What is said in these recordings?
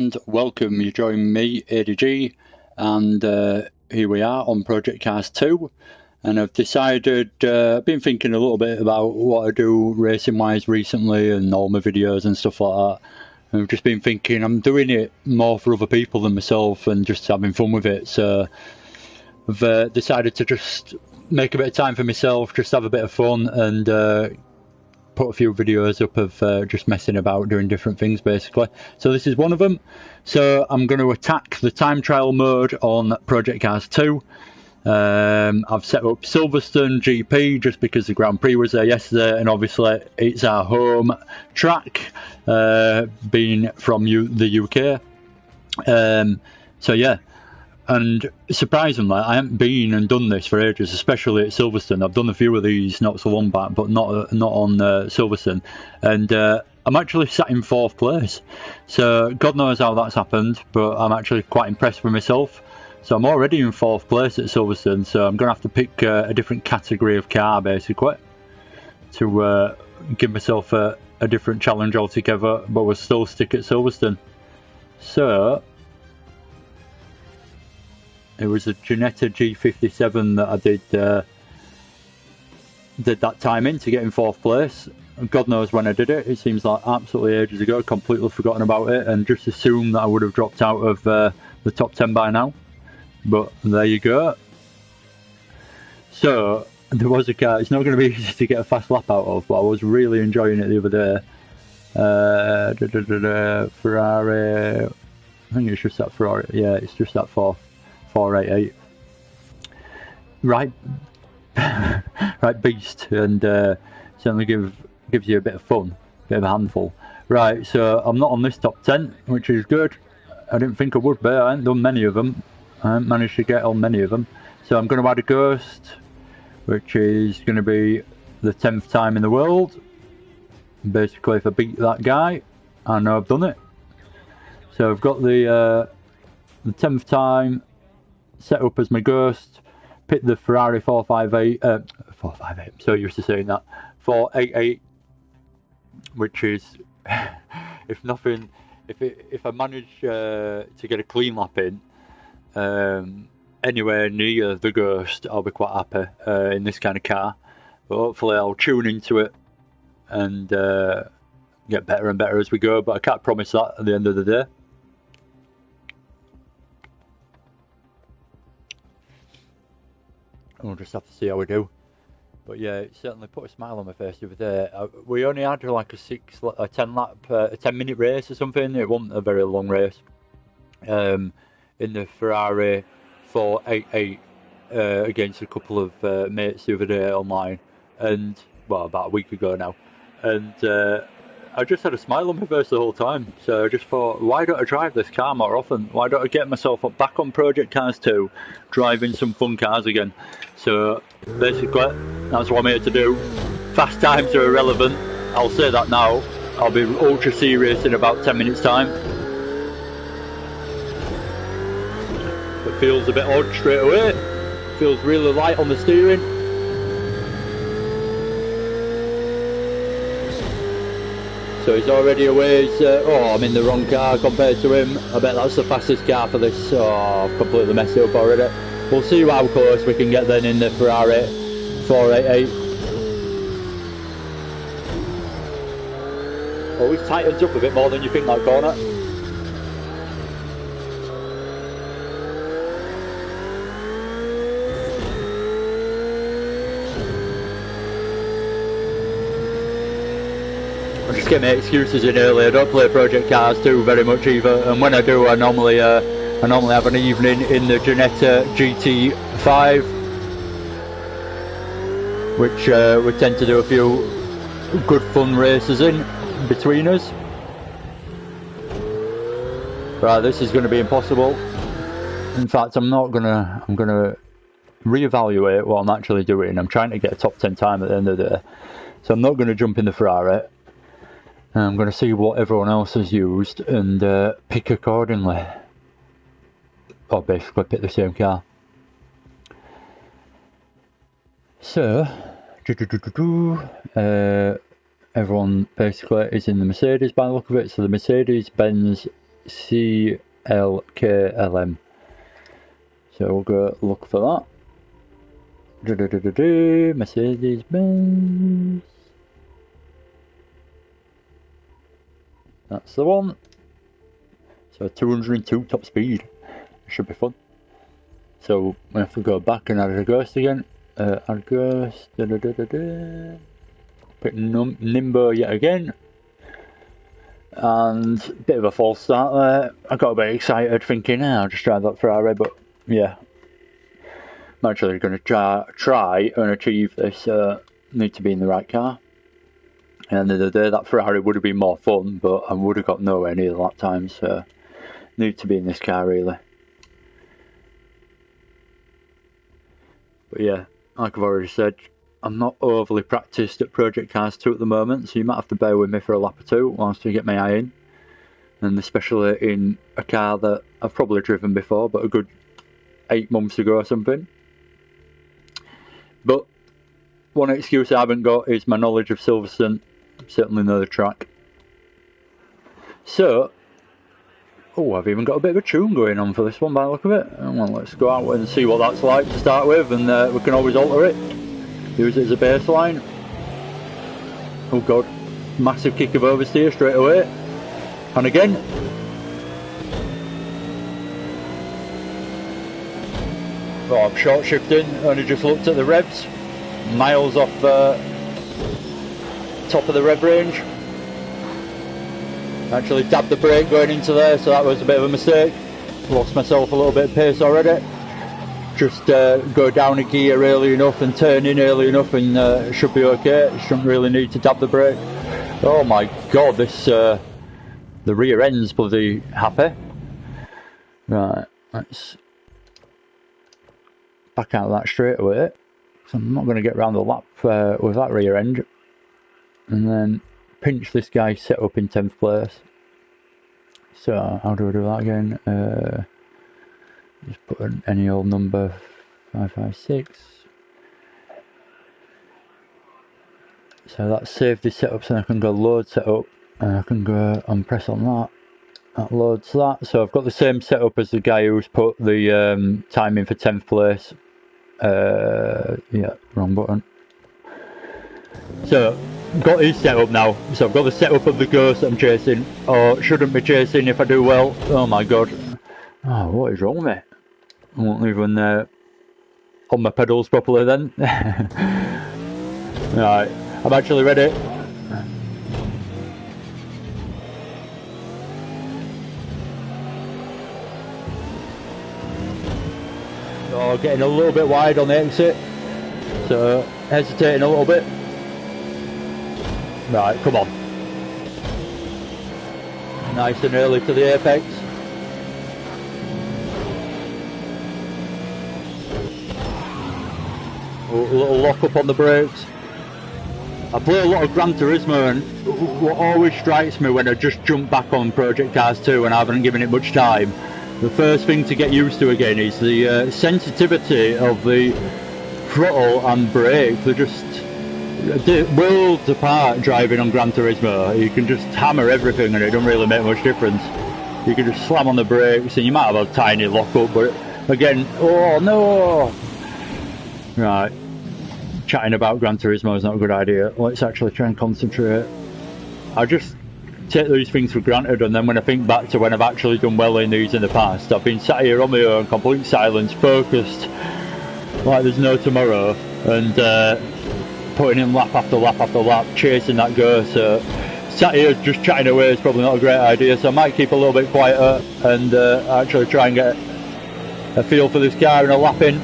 And welcome, you join me, ADG, and here we are on Project Cars 2. And I've decided, I've been thinking a little bit about what I do racing wise recently and all my videos and stuff like that. And I've just been thinking I'm doing it more for other people than myself and just having fun with it. So I've decided to just make a bit of time for myself, just have a bit of fun and put a few videos up of just messing about doing different things basically. So this is one of them. So I'm going to attack the time trial mode on Project Cars 2. I've set up Silverstone GP just because the Grand Prix was there yesterday, and obviously it's our home track, being from the UK. So yeah, and surprisingly I haven't been and done this for ages, especially at Silverstone. I've done a few of these not so long back, but not on Silverstone, and I'm actually sat in 4th place, so God knows how that's happened, but I'm actually quite impressed with myself. So I'm already in 4th place at Silverstone, so I'm going to have to pick a different category of car basically to give myself a different challenge altogether, but we'll still stick at Silverstone. So it was a Ginetta G57 that I did that time in to get in 4th place. God knows when I did it. It seems like absolutely ages ago. Completely forgotten about it and just assumed that I would have dropped out of the top 10 by now. But there you go. So there was a car. It's not going to be easy to get a fast lap out of, but I was really enjoying it the other day. Ferrari. I think it's just that Ferrari. Yeah, it's just that 488. Right, right beast, and certainly gives you a bit of fun, bit of a handful. Right, so I'm not on this top 10, which is good. I didn't think I would be. I haven't done many of them. I haven't managed to get on many of them. So I'm going to add a ghost, which is going to be the 10th time in the world. Basically, if I beat that guy, I know I've done it. So I've got the 10th time set up as my ghost. Pick the Ferrari 458. 458. So used to saying that 488, which is if I manage to get a clean lap in. Anywhere near the ghost, I'll be quite happy in this kind of car, but hopefully I'll tune into it and get better and better as we go, but I can't promise that at the end of the day. We'll just have to see how we do. But yeah, it certainly put a smile on my face the other day. We only had like a 10 minute race or something. It wasn't a very long race. In the Ferrari 488 against a couple of mates the other day online, and well, about a week ago now, and I just had a smile on my face the whole time. So I just thought, why don't I drive this car more often? Why don't I get myself back on Project Cars 2, driving some fun cars again? So basically, that's what I'm here to do. Fast times are irrelevant. I'll say that now. I'll be ultra serious in about 10 minutes time. It feels a bit odd straight away. Feels really light on the steering. So he's already a ways. Oh, I'm in the wrong car compared to him. I bet that's the fastest car for this. Oh, I've completely messed it up already. We'll see how close we can get then in the Ferrari 488. Oh, he's tightened up a bit more than you think, that corner. I'm just getting my excuses in early. I don't play Project Cars 2 very much either, and when I do, I normally have an evening in the Ginetta GT5, which we tend to do a few good fun races in between us. Right, this is going to be impossible. In fact, I'm gonna reevaluate what I'm actually doing. I'm trying to get a top 10 time at the end of the day, so I'm not going to jump in the Ferrari. I'm going to see what everyone else has used and pick accordingly. Or basically pick the same car. So, everyone basically is in the Mercedes by the look of it. So the Mercedes-Benz CLKLM. So we'll go look for that. Mercedes-Benz. That's the one. So 202 top speed. Should be fun. So we have to go back and add a ghost again. Add ghost. Pick Nimbo yet again. And a bit of a false start there. I got a bit excited thinking, I'll just drive that Ferrari, but yeah. I'm actually going to try and achieve this. Need to be in the right car. And the other day that Ferrari would have been more fun, but I would have got nowhere near that time, so need to be in this car really. But yeah, like I've already said, I'm not overly practiced at Project Cars 2 at the moment, so you might have to bear with me for a lap or two whilst I get my eye in. And especially in a car that I've probably driven before, but a good 8 months ago or something. But one excuse I haven't got is my knowledge of Silverstone. Certainly know the track. So, I've even got a bit of a tune going on for this one by the look of it. Well, let's go out and see what that's like to start with, and we can always alter it. Use it as a baseline. Oh god, massive kick of oversteer straight away. And again. Oh, I'm short shifting, only just looked at the revs. Miles off top of the rev range. Actually dabbed the brake going into there, so that was a bit of a mistake. Lost myself a little bit of pace already. Just go down a gear early enough and turn in early enough and it should be okay. Shouldn't really need to dab the brake. Oh my god, this the rear end's bloody happy. Right, let's back out of that straight away. So I'm not going to get around the lap with that rear end. And then pinch this guy set up in 10th place. So how do I do that again? Just put any old number, 556. So that's safety setup, so I can go load setup, and I can go and press on that. That loads that. So I've got the same setup as the guy who's put the time in for 10th place. Yeah, wrong button. So got his setup now. So I've got the setup of the ghost that I'm chasing, or shouldn't be chasing if I do well. Oh my god. Oh, what is wrong with me? I won't even on my pedals properly then. Right, I'm actually ready. Oh, getting a little bit wide on the exit, so hesitating a little bit. Right, come on. Nice and early to the apex. A little lock up on the brakes. I play a lot of Gran Turismo, and what always strikes me when I just jump back on Project Cars 2 and I haven't given it much time, the first thing to get used to again is the sensitivity of the throttle and brake. They're just worlds apart driving on Gran Turismo. You can just hammer everything and it doesn't really make much difference. You can just slam on the brakes and you might have a tiny lock up, but again, oh no! Right, chatting about Gran Turismo is not a good idea. Let's actually try and concentrate. I just take these things for granted, and then when I think back to when I've actually done well in these in the past, I've been sat here on my own, complete silence, focused like there's no tomorrow, and putting in lap after lap after lap, chasing that ghost. So sat here just chatting away is probably not a great idea, so I might keep a little bit quieter and actually try and get a feel for this car and a lap in.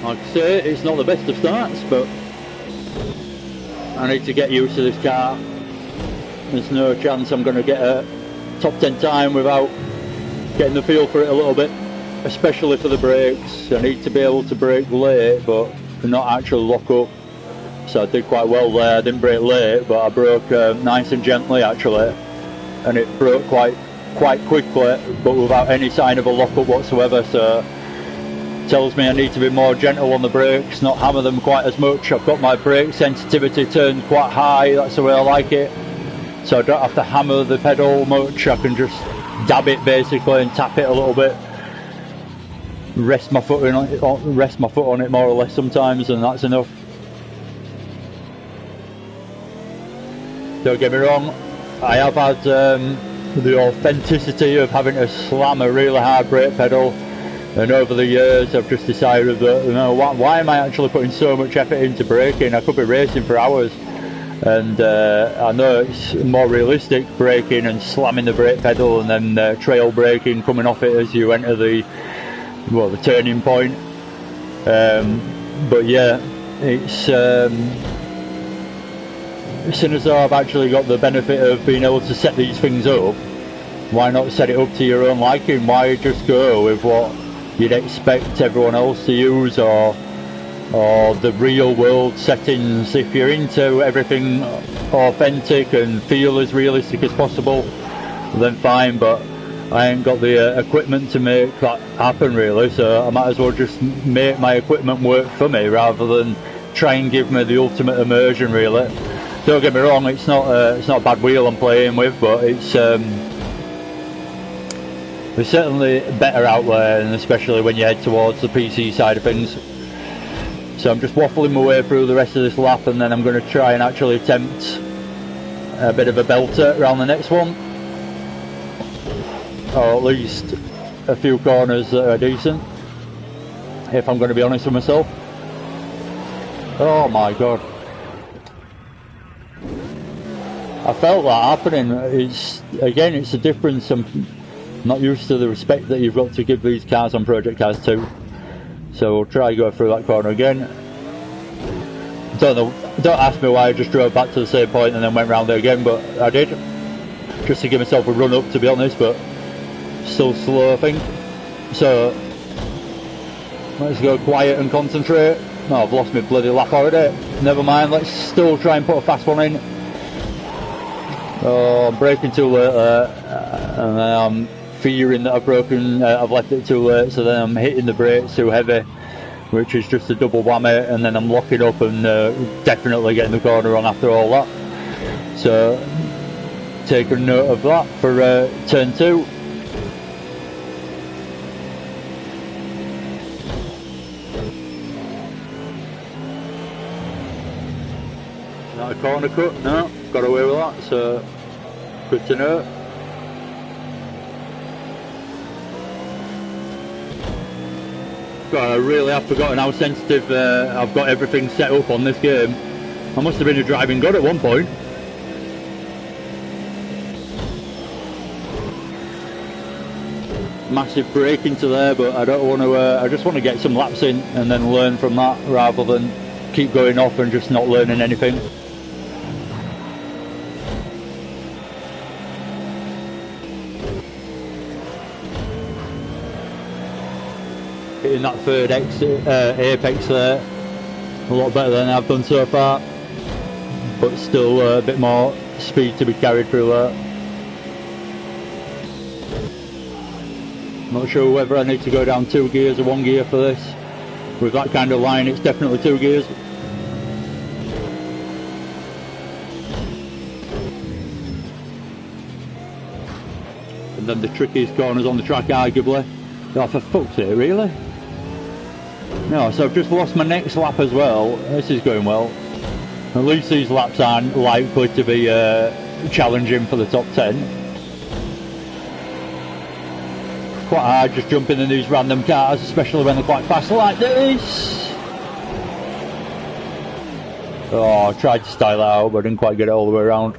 Like I say, it's not the best of starts, but I need to get used to this car. There's no chance I'm going to get a top 10 time without getting the feel for it a little bit. especially for the brakes. I need to be able to brake late, but not actually lock up. So I did quite well there. I didn't brake late, but I broke nice and gently actually, and it broke quite quickly, but without any sign of a lock up whatsoever. So tells me I need to be more gentle on the brakes, not hammer them quite as much. I've got my brake sensitivity turned quite high, that's the way I like it. So I don't have to hammer the pedal much, I can just dab it basically and tap it a little bit. Rest my foot on it more or less sometimes, and that's enough. Don't get me wrong, I have had the authenticity of having to slam a really hard brake pedal, and over the years I've just decided that, you know, why am I actually putting so much effort into braking? I could be racing for hours, and I know it's more realistic braking and slamming the brake pedal and then trail braking coming off it as you enter the turning point. But yeah, it's as soon as I've actually got the benefit of being able to set these things up, why not set it up to your own liking? Why just go with what you'd expect everyone else to use, or the real world settings? If you're into everything authentic and feel as realistic as possible, then fine, but I ain't got the equipment to make that happen really, so I might as well just make my equipment work for me rather than try and give me the ultimate immersion really. Don't get me wrong, it's not a bad wheel I'm playing with, but it's certainly better out there, and especially when you head towards the PC side of things. So I'm just waffling my way through the rest of this lap, and then I'm going to try and actually attempt a bit of a belter around the next one, or at least a few corners that are decent, if I'm going to be honest with myself. Oh my god, I felt that happening. It's a difference. I'm not used to the respect that you've got to give these cars on Project Cars 2. So we'll try to go through that corner again. Don't ask me why I just drove back to the same point and then went round there again, but I did, just to give myself a run up, to be honest, but still slow I think. So let's go quiet and concentrate. No, I've lost my bloody lap already. Never mind, let's still try and put a fast one in. Oh, I'm braking too late there, and then I'm fearing that I've left it too late, so then I'm hitting the brakes too heavy, which is just a double whammy, and then I'm locking up and definitely getting the corner on after all that. So take a note of that for turn 2. Not a corner cut? No, got away with that, so good to know. God, I really have forgotten how sensitive I've got everything set up on this game. I must have been a driving god at one point. Massive break into there, but I don't want to. I just want to get some laps in and then learn from that, rather than keep going off and just not learning anything. Hitting that third apex there, a lot better than I've done so far, but still a bit more speed to be carried through there. Not sure whether I need to go down 2 gears or 1 gear for this. With that kind of line, it's definitely 2 gears. And then the trickiest corners on the track, arguably. Oh, for fuck's sake, really? No, so I've just lost my next lap as well. This is going well. At least these laps aren't likely to be challenging for the top 10. Quite hard just jumping in these random cars, especially when they're quite fast like this. Oh, I tried to style that out, but I didn't quite get it all the way around.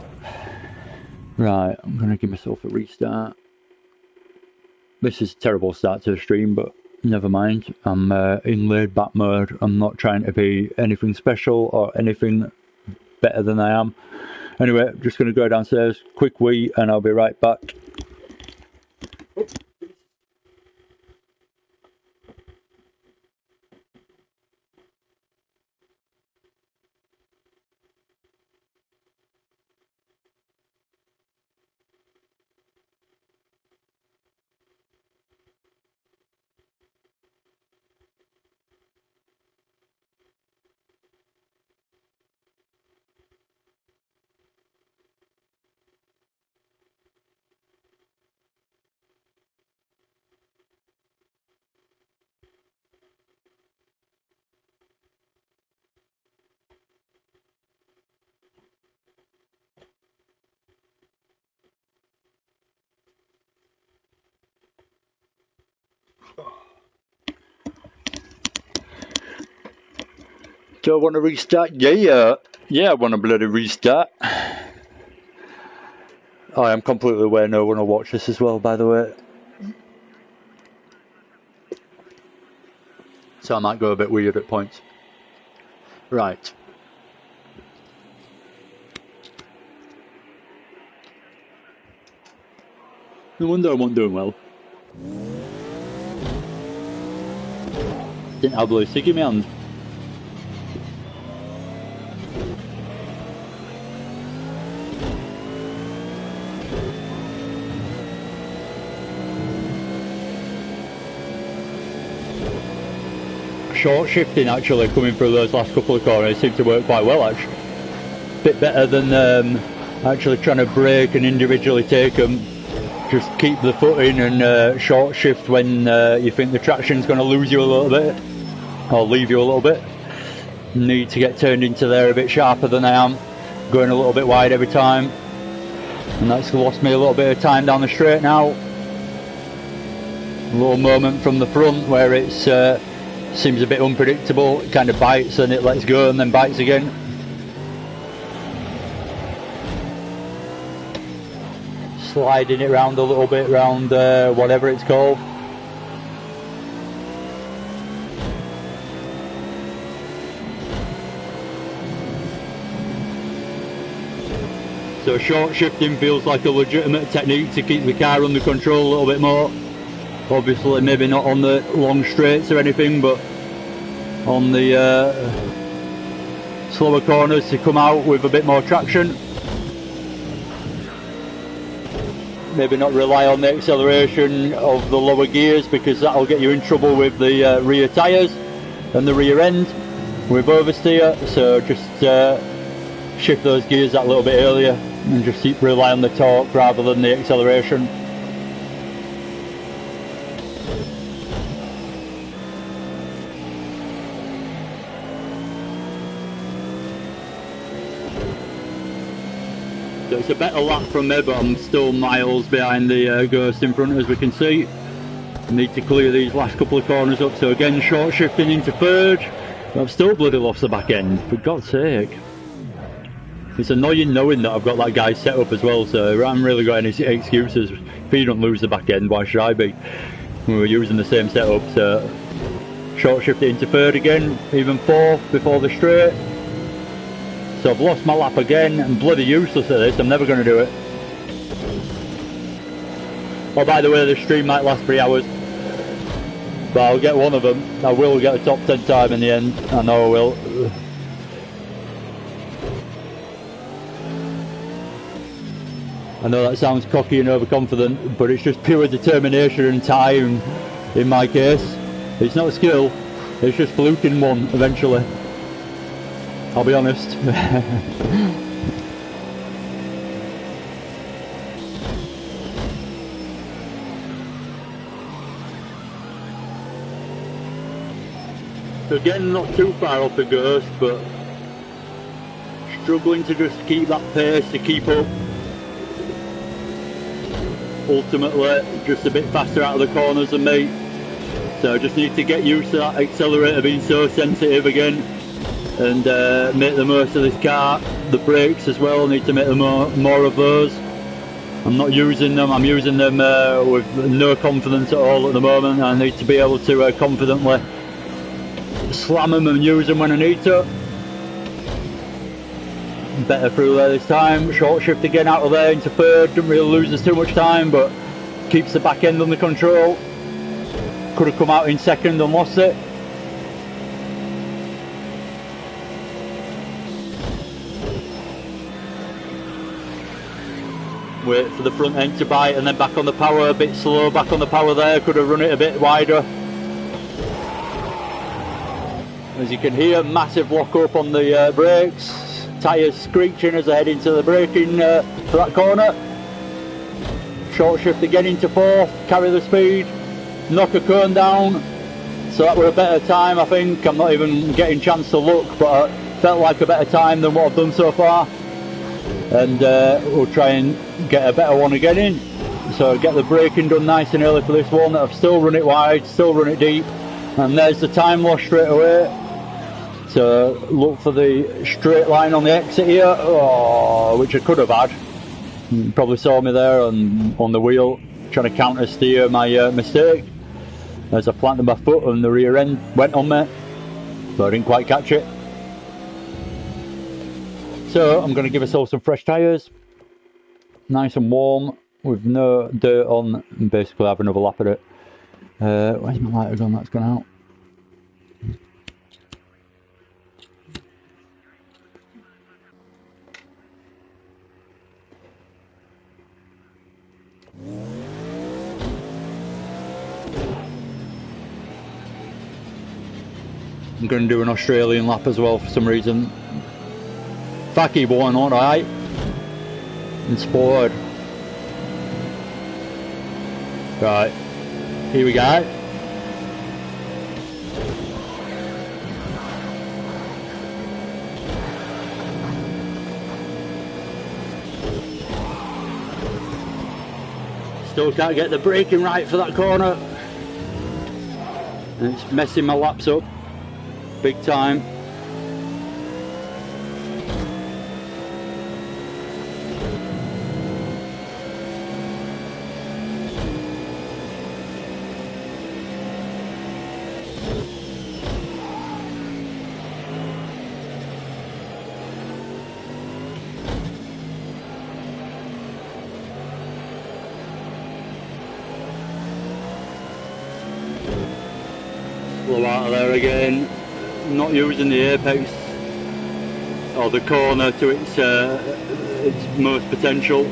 Right, I'm going to give myself a restart. This is a terrible start to the stream, but never mind. I'm in laid back mode. I'm not trying to be anything special or anything better than I am. Anyway, just going to go downstairs, quick wee, and I'll be right back. Do I want to restart? Yeah, I want to bloody restart. Oh, I'm completely aware no one will watch this as well, by the way. So I might go a bit weird at points. Right. No wonder I wasn't doing well. Didn't have blue stick in my hand. Short shifting actually coming through those last couple of corners seemed to work quite well actually. Bit better than actually trying to brake and individually take them. Just keep the foot in and short shift when you think the traction's going to lose you a little bit or leave you a little bit. Need to get turned into there a bit sharper than I am, going a little bit wide every time, and that's lost me a little bit of time down the straight now. A little moment from the front where it's seems a bit unpredictable. It kind of bites and it lets go and then bites again. Sliding it round a little bit round whatever it's called. So short shifting feels like a legitimate technique to keep the car under control a little bit more. Obviously maybe not on the long straights or anything, but on the slower corners to come out with a bit more traction. Maybe not rely on the acceleration of the lower gears, because that'll get you in trouble with the rear tyres and the rear end with oversteer. So just shift those gears that little bit earlier and just rely on the torque rather than the acceleration. So it's a better lap from me, but I'm still miles behind the Ghost in front, as we can see. Need to clear these last couple of corners up. So again, short shifting into third. But I've still bloody lost the back end, for God's sake. It's annoying knowing that I've got that guy set up as well, so I haven't really got any excuses. If he don't lose the back end, why should I be? We were using the same setup, so short shifting into third again, even fourth before the straight. So I've lost my lap again. I'm bloody useless at this. I'm never going to do it. Oh, by the way, the stream might last 3 hours, but I'll get one of them. I will get a top 10 time in the end. I know I will. I know that sounds cocky and overconfident, but it's just pure determination and time in my case. It's not skill, it's just fluking one eventually. I'll be honest. So again, not too far off the Ghost, but struggling to just keep that pace, to keep up. Ultimately, just a bit faster out of the corners than me. So I just need to get used to that accelerator being so sensitive again, and make the most of this car. The brakes as well, need to make the more of those. I'm not using them, I'm using them with no confidence at all at the moment. I need to be able to confidently slam them and use them when I need to. Better through there this time. Short shift again out of there into third. Doesn't really lose us too much time, but keeps the back end under control. Could have come out in second and lost it. Wait for the front end to bite and then back on the power, a bit slow, back on the power there. Could have run it a bit wider. As you can hear, massive lock up on the brakes. Tyres screeching as I head into the braking for that corner. Short shift again into fourth, carry the speed, knock a cone down. So that were a better time, I think. I'm not even getting a chance to look, but it felt like a better time than what I've done so far. And we'll try and get a better one again in. So get the braking done nice and early for this one. I've still run it wide, still run it deep. And there's the time loss straight away. So look for the straight line on the exit here, which I could have had. You probably saw me there on the wheel trying to counter steer my mistake as I planted my foot and the rear end went on me, but I didn't quite catch it. So I'm going to give myself some fresh tyres, nice and warm with no dirt on, and basically have another lap at it. Where's my lighter gone? That's gone out. I'm going to do an Australian lap as well for some reason. Fucky one, alright. Inspired. Right, here we go. Still can't get the braking right for that corner. And it's messing my laps up big time. Blow out of there again. Not using the apex or the corner to its most potential.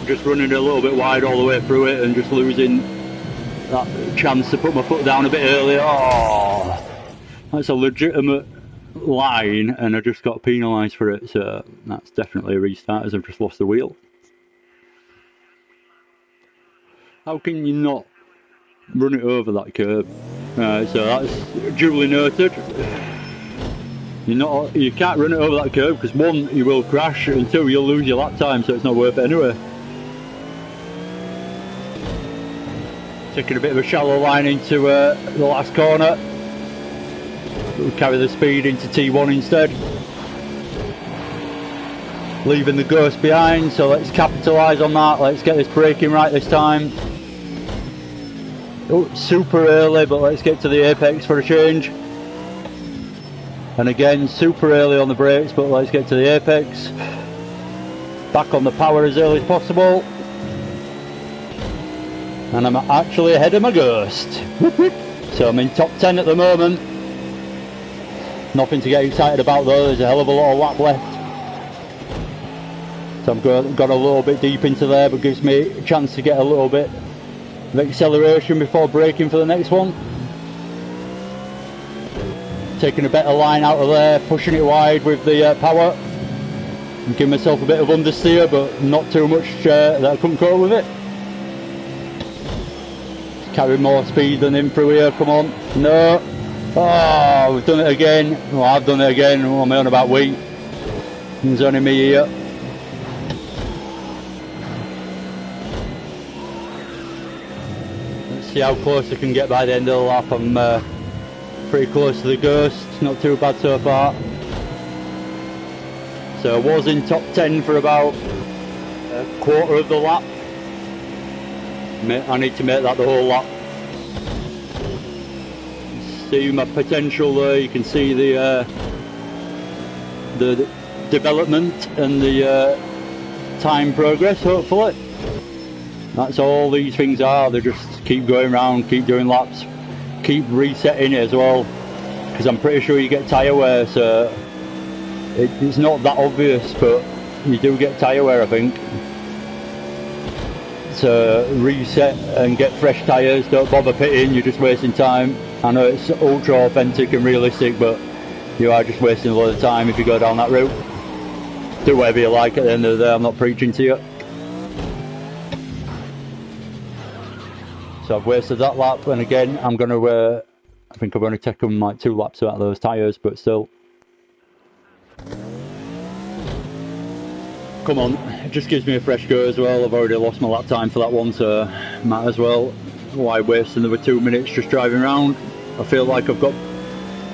Just running a little bit wide all the way through it and just losing that chance to put my foot down a bit earlier. Oh, that's a legitimate line and I just got penalised for it, so that's definitely a restart as I've just lost the wheel. How can you not run it over that curb? So that's duly noted. You can't run it over that curb because one, you will crash, and two, you'll lose your lap time, so it's not worth it anyway. Taking a bit of a shallow line into the last corner. We'll carry the speed into T1 instead. Leaving the ghost behind, so let's capitalise on that. Let's get this braking right this time. Oh, super early, but let's get to the apex for a change. And again, super early on the brakes, but let's get to the apex. Back on the power as early as possible. And I'm actually ahead of my ghost. So I'm in top 10 at the moment. Nothing to get excited about though, there's a hell of a lot of lap left. So I've got a little bit deep into there, but gives me a chance to get a little bit of acceleration before braking for the next one. Taking a better line out of there, pushing it wide with the power. And giving myself a bit of understeer, but not too much that I couldn't cope with it. Carrying more speed than him through here, come on. No. Oh, we've done it again. Well, I've done it again. What am I on about weight? It's only me here. Let's see how close I can get by the end of the lap. I'm pretty close to the ghost. Not too bad so far. So I was in top 10 for about a quarter of the lap. I need to make that the whole lap. See my potential there, you can see the development and the time progress, hopefully. That's all these things are, they just keep going round, keep doing laps, keep resetting it as well, because I'm pretty sure you get tyre wear, so it's not that obvious, but you do get tyre wear, I think. So reset and get fresh tyres, don't bother pitting, you're just wasting time. I know it's ultra authentic and realistic, but you are just wasting a lot of time if you go down that route. Do whatever you like at the end of the day, I'm not preaching to you. So I've wasted that lap, and again I'm going to, I think I've only taken like 2 laps out of those tyres, but still. Come on, it just gives me a fresh go as well. I've already lost my lap time for that one, so might as well. Why waste another 2 minutes just driving around? I feel like I've got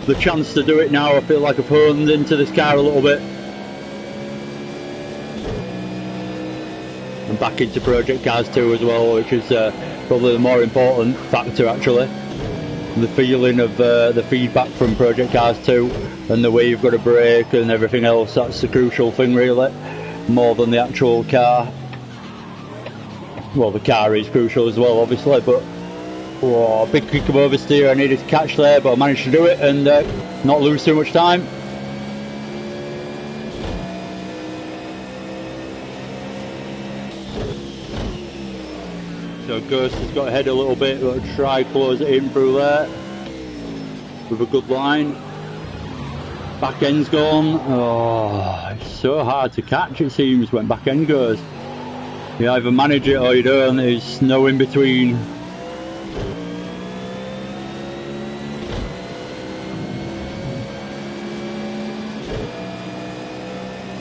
the chance to do it now. I feel like I've honed into this car a little bit. And back into Project Cars 2 as well, which is probably the more important factor actually. The feeling of the feedback from Project Cars 2 and the way you've got to brake and everything else, that's the crucial thing really, more than the actual car. Well, the car is crucial as well obviously, but oh, big kick of oversteer I needed to catch there, but I managed to do it and not lose too much time. So Ghost has got ahead a little bit, got to try close it in through there with a good line. Back end's gone. Oh, it's so hard to catch it seems when back end goes. You either manage it or you don't, there's no in between.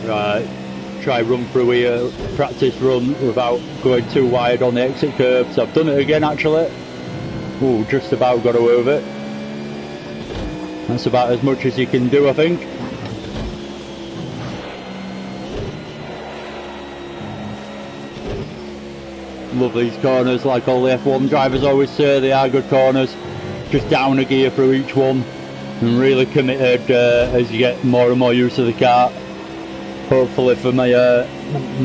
Right. Try run through here, practice run without going too wide on the exit curve. So I've done it again actually. Ooh, just about got away with it. That's about as much as you can do, I think. Love these corners, like all the F1 drivers always say, they are good corners. Just down a gear through each one and really committed as you get more and more used to the car. Hopefully for my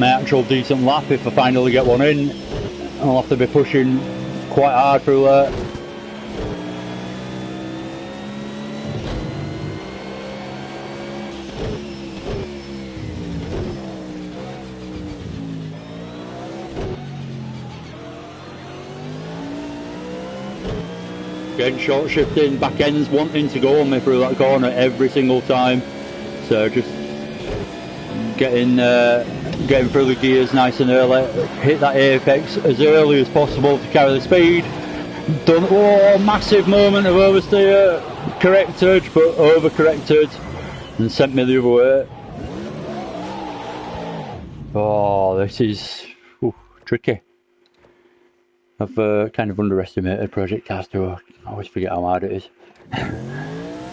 actual decent lap, if I finally get one in, I'll have to be pushing quite hard through there. Again, short shifting, back ends wanting to go on me through that corner every single time. So just getting through the gears nice and early, hit that apex as early as possible to carry the speed. Done. Oh, massive moment of oversteer, corrected but overcorrected and sent me the other way. Oh, this is tricky. I've kind of underestimated Project Cars 2. I always forget how hard it is.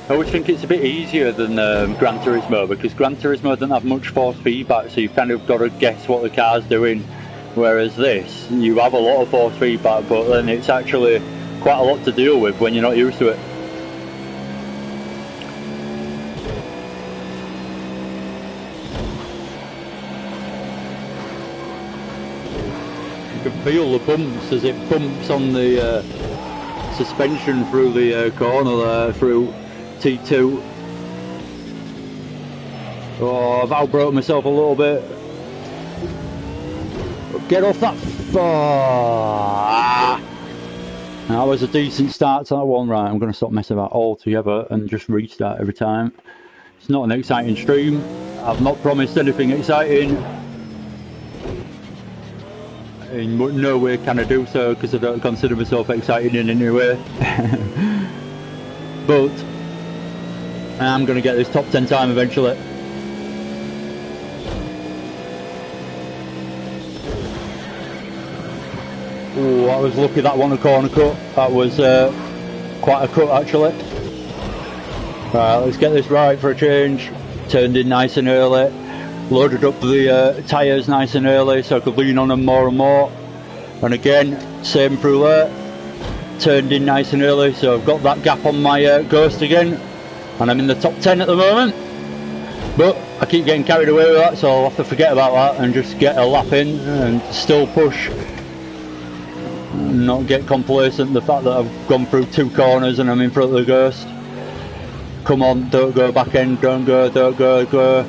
I always think it's a bit easier than Gran Turismo, because Gran Turismo doesn't have much force feedback, so you've kind of got to guess what the car's doing, whereas this, you have a lot of force feedback, but then it's actually quite a lot to deal with when you're not used to it. You can feel the bumps as it bumps on the suspension through the corner there, through T2. Oh, I've outbroke myself a little bit. Get off that. That was a decent start to that one. Right, I'm going to stop messing about altogether and just restart every time. It's not an exciting stream. I've not promised anything exciting. In no way can I do so, because I don't consider myself exciting in any way. But I'm going to get this top 10 time eventually. Oh, I was lucky that one a corner cut. That was quite a cut actually. Right, let's get this right for a change. Turned in nice and early. Loaded up the tyres nice and early so I could lean on them more and more. And again, same through there. Turned in nice and early, so I've got that gap on my Ghost again. And I'm in the top 10 at the moment. But I keep getting carried away with that, so I'll have to forget about that and just get a lap in and still push. Not get complacent the fact that I've gone through 2 corners and I'm in front of the Ghost. Come on, don't go back end, don't go. Go.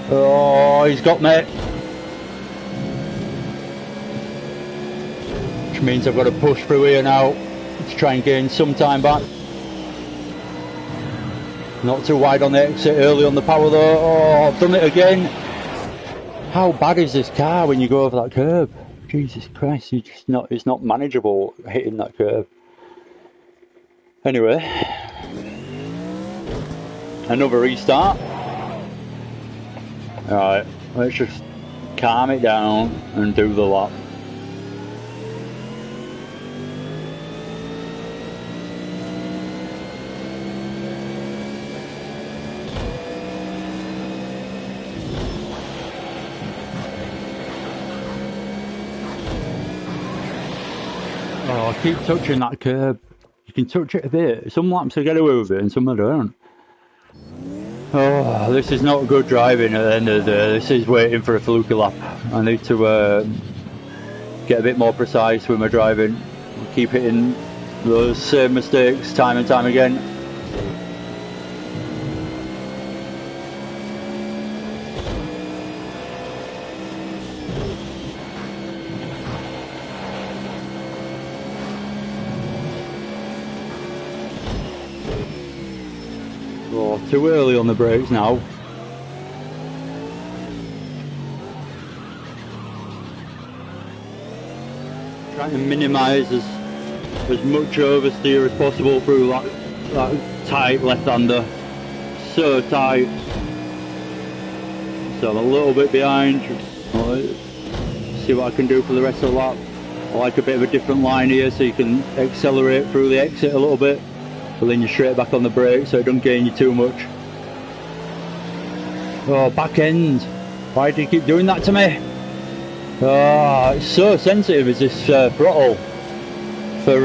Oh, he's got me. Which means I've got to push through here now to try and gain some time back. Not too wide on the exit, early on the power though. Oh, I've done it again. How bad is this car when you go over that curb? Jesus Christ, it's not manageable hitting that curb. Anyway, another restart. Alright, let's just calm it down and do the lap. keep touching that curb. You can touch it a bit. Some laps I get away with it and some I don't. Oh, this is not good driving at the end of the day. This is waiting for a fluky lap. I need to get a bit more precise with my driving. Keep hitting those same mistakes time and time again. Oh, too early on the brakes now. Trying to minimise as much oversteer as possible through that tight left-hander. So tight. So I'm a little bit behind. See what I can do for the rest of the lap. I like a bit of a different line here so you can accelerate through the exit a little bit, but then you're straight back on the brake so it don't gain you too much. Oh, back end. Why do you keep doing that to me? Oh, it's so sensitive, is this throttle for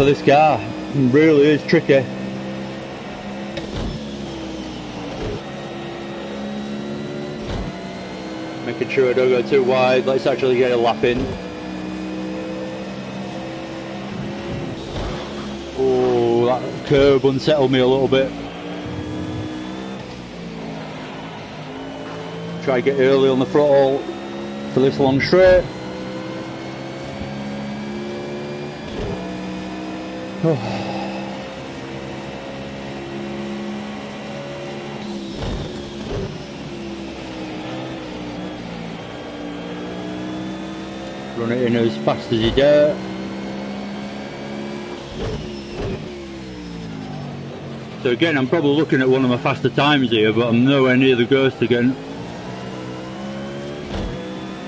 this car. It really is tricky. Making sure I don't go too wide. Let's actually get a lap in. Oh, that curb unsettled me a little bit. Try to get early on the throttle for this long straight. Oh. Run it in as fast as you dare. So again, I'm probably looking at one of my faster times here, but I'm nowhere near the ghost again.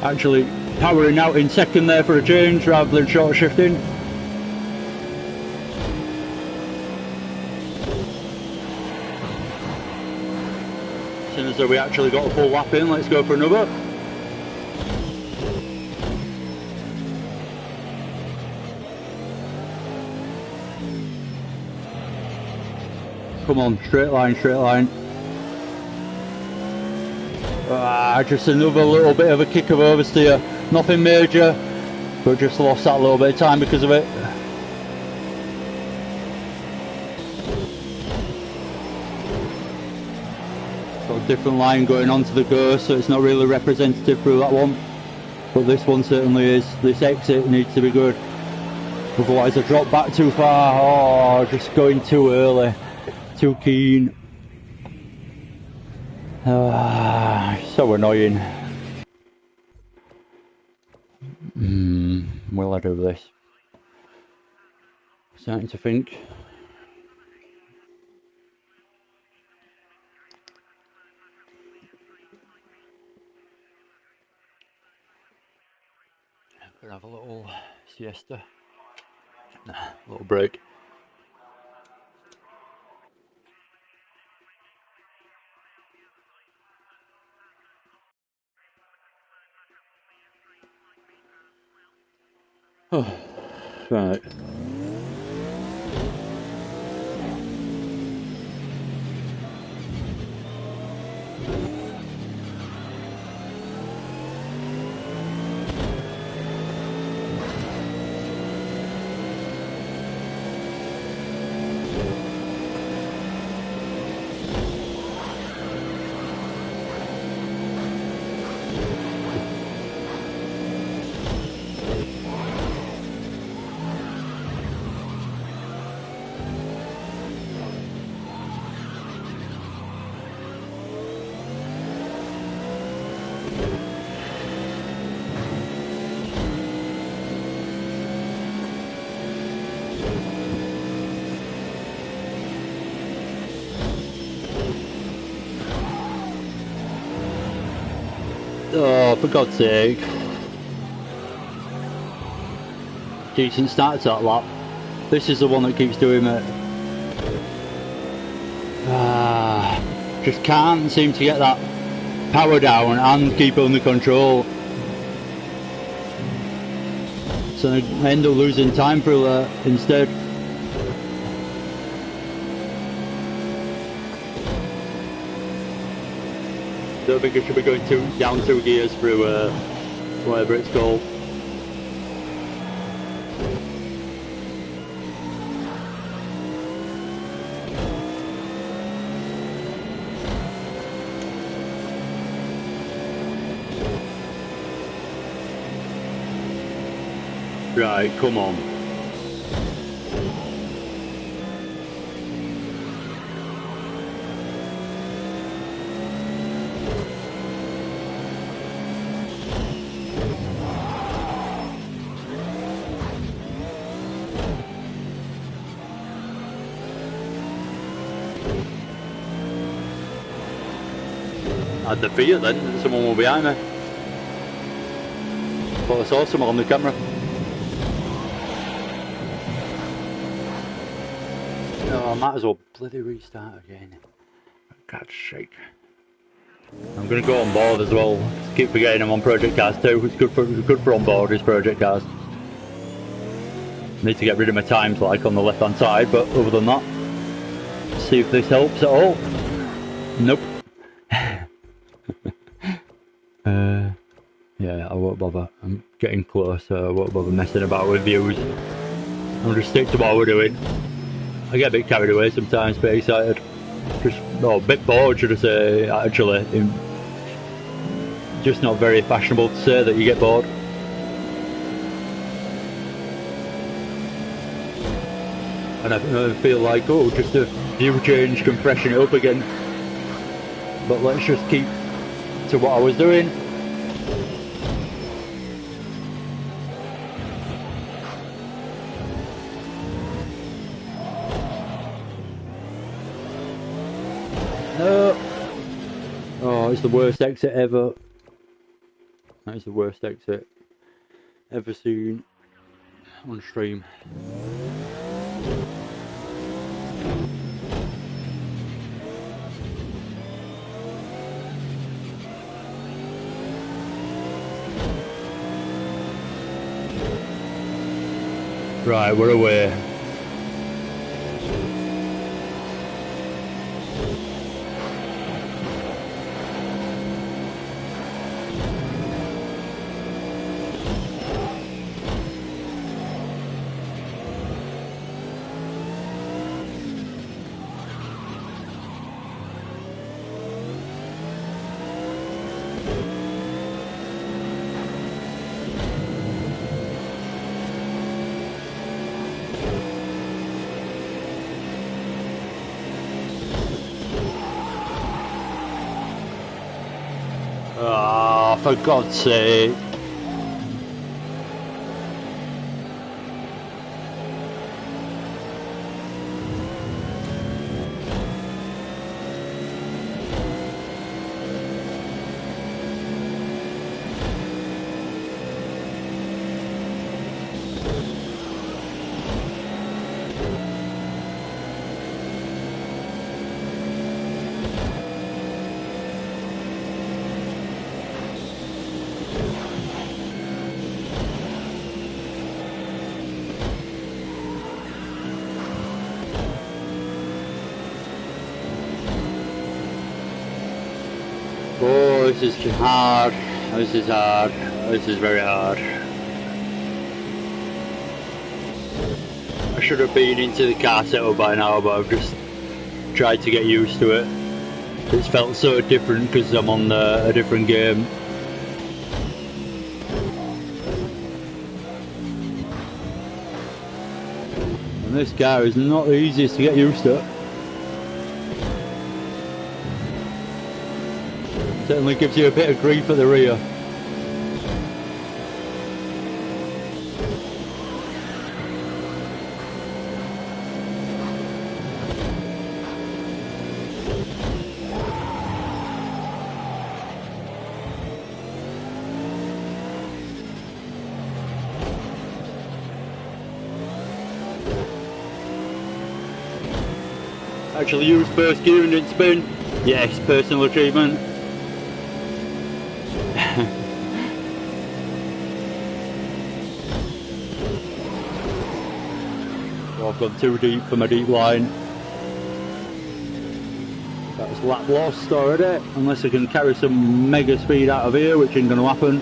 Actually powering out in second there for a change rather than short shifting. As soon as we actually got a full lap in, let's go for another. Come on, straight line, straight line. Just another little bit of a kick of oversteer. Nothing major, but just lost that little bit of time because of it. Got a different line going onto the ghost, so it's not really representative through that one. But this one certainly is. This exit needs to be good. Otherwise I drop back too far. Oh, just going too early. Too keen. So annoying. Will I do this? Starting to think. Could have a little siesta. Nah, a little break. Oh, right. Oh, for God's sake. Decent start to that lap. This is the one that keeps doing it. Just can't seem to get that power down and keep it under control. laps and I end up losing time through that instead. Don't think I should be going down 2 gears through whatever it's called. Right, come on. I had the fear then that someone was behind me. But I saw someone on the camera. Oh, I might as well bloody restart again. For God's sake. I'm going to go on board as well. Just keep forgetting I'm on Project Cars 2. It's good for on board, this Project Cars. Need to get rid of my times like on the left hand side, but other than that, see if this helps at all. Nope. Yeah, I won't bother. I'm getting close, so I won't bother messing about with views. I'll just stick to what we're doing. I get a bit carried away sometimes, a bit excited. Just, a bit bored, should I say, actually. Just not very fashionable to say that you get bored. And I feel like, oh, just a view change can freshen it up again. But let's just keep to what I was doing. No. Oh, it's the worst exit ever. That is the worst exit ever seen on stream. Right, we're away. Ah, for God's sake. Oh, this is hard. This is hard. This is very hard. I should have been into the car setup by now, but I've just tried to get used to it. It's felt so different because I'm on a different game. And this car is not the easiest to get used to. Certainly gives you a bit of grief at the rear. Actually use first gear and didn't spin. Yes, personal achievement. gone too deep for my deep line. That's lap lost already, unless I can carry some mega speed out of here, which ain't going to happen.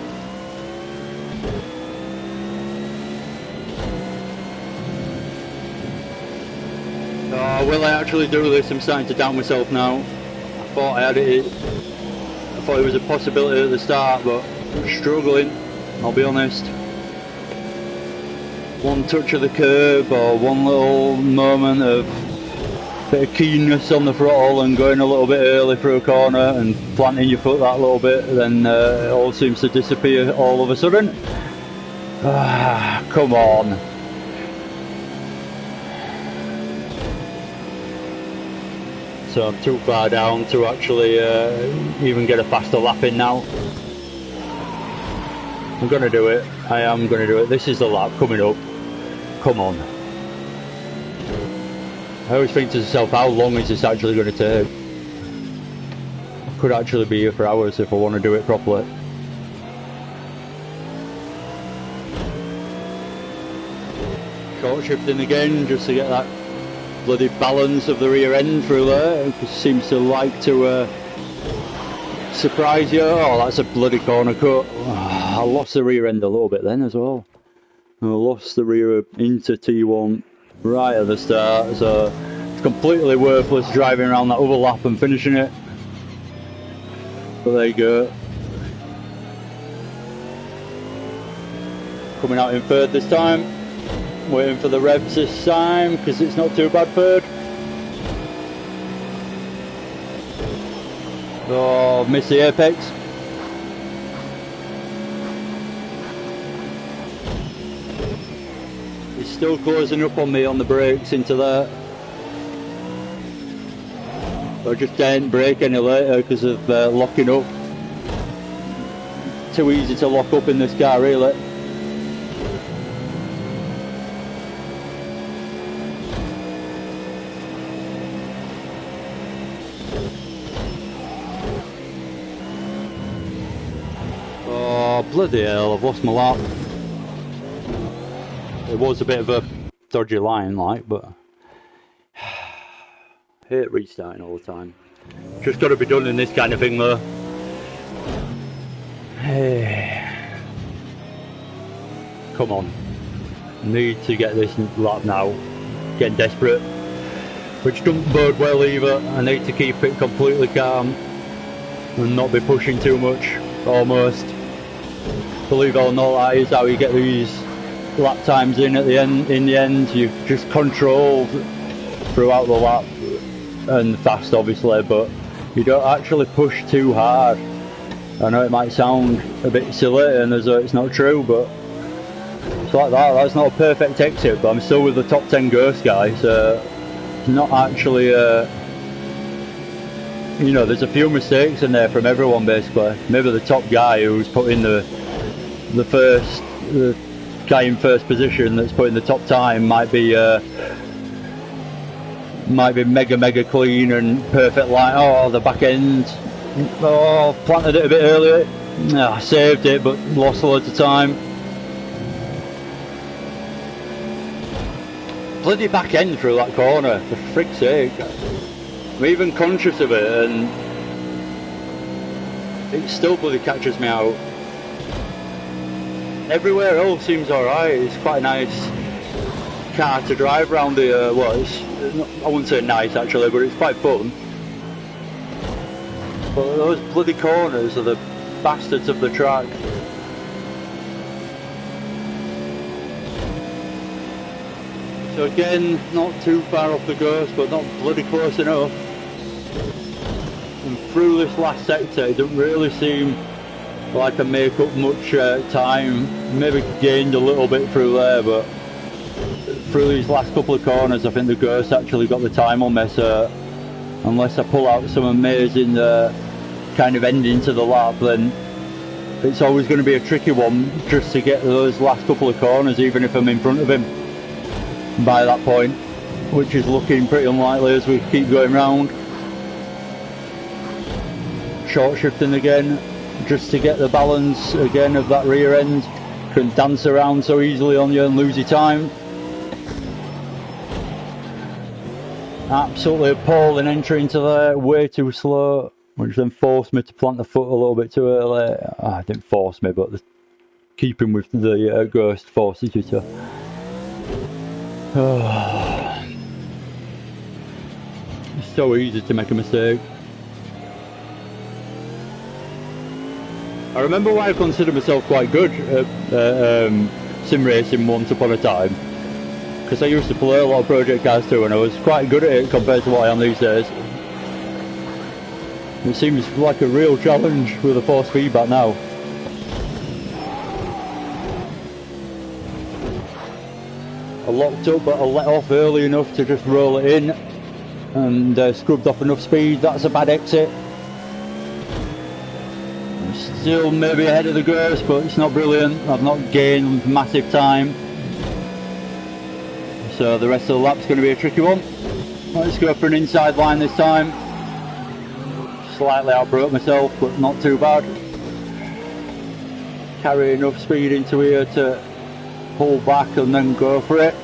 Oh, will I actually do this? I'm starting to doubt myself now. I thought I had it. I thought it was a possibility at the start, but I'm struggling, I'll be honest. One touch of the curb or one little moment of bit of keenness on the throttle and going a little bit early through a corner and planting your foot that little bit, then it all seems to disappear all of a sudden. Ah, come on. So I'm too far down to actually even get a faster lap in now. I'm going to do it. I am going to do it. This is the lap coming up. Come on. I always think to myself, how long is this actually going to take? I could actually be here for hours if I want to do it properly. Short shifting again just to get that bloody balance of the rear end through there. It seems to like to surprise you. Oh, that's a bloody corner cut. Oh, I lost the rear end a little bit then as well. I lost the rear into T1 right at the start, so it's completely worthless driving around that other lap and finishing it. But there you go. Coming out in third this time. Waiting for the revs this time because it's not too bad third. Oh, missed the apex. He's still closing up on me on the brakes into there. I just didn't brake any later because of locking up. Too easy to lock up in this car, really. Oh, bloody hell, I've lost my lap. It was a bit of a dodgy line, like, but hate restarting all the time. Just got to be done in this kind of thing, though. Come on. Need to get this lap now. Getting desperate. Which doesn't bode well either. I need to keep it completely calm and not be pushing too much. Almost. Believe it or not, that is how you get these lap times in at the end. In the end, you've just controlled throughout the lap and fast, obviously, but you don't actually push too hard. I know it might sound a bit silly and as though it's not true, but it's like that. That's not a perfect exit, but I'm still with the top 10 Ghost guy, so it's not actually you know, there's a few mistakes in there from everyone basically. Maybe the top guy who's putting the guy in first position that's putting the top time might be mega clean and perfect line. Oh, the back end. Oh, planted it a bit earlier. I saved it, but lost loads of time. Bloody back end through that corner, for frick's sake. I'm even conscious of it, and it still bloody catches me out. Everywhere else seems alright. It's quite a nice car to drive around the, well, I wouldn't say nice actually, but it's quite fun. But those bloody corners are the bastards of the track. So again, not too far off the Ghost, but not bloody close enough. And through this last sector, it doesn't really seem like I make up much time. Maybe gained a little bit through there, but through these last couple of corners, I think the Ghost actually got the time on me. So unless I pull out some amazing kind of ending to the lap, then it's always going to be a tricky one just to get those last couple of corners, even if I'm in front of him by that point, which is looking pretty unlikely as we keep going round. Short shifting again, just to get the balance again of that rear end. Can dance around so easily on you and lose your time. Absolutely appalling entry into there, way too slow, which then forced me to plant the foot a little bit too early. Oh, it didn't force me, but keeping with the ghost forces you to. Oh. It's so easy to make a mistake. I remember why I considered myself quite good at sim racing once upon a time, because I used to play a lot of Project Cars 2 and I was quite good at it compared to what I am these days. It seems like a real challenge with the force feedback now. I locked up, but I let off early enough to just roll it in and scrubbed off enough speed. That's a bad exit. I'm still maybe ahead of the ghost, but it's not brilliant. I've not gained massive time. So the rest of the lap's going to be a tricky one. Let's go for an inside line this time. Slightly outbroke myself, but not too bad. Carry enough speed into here to pull back and then go for it.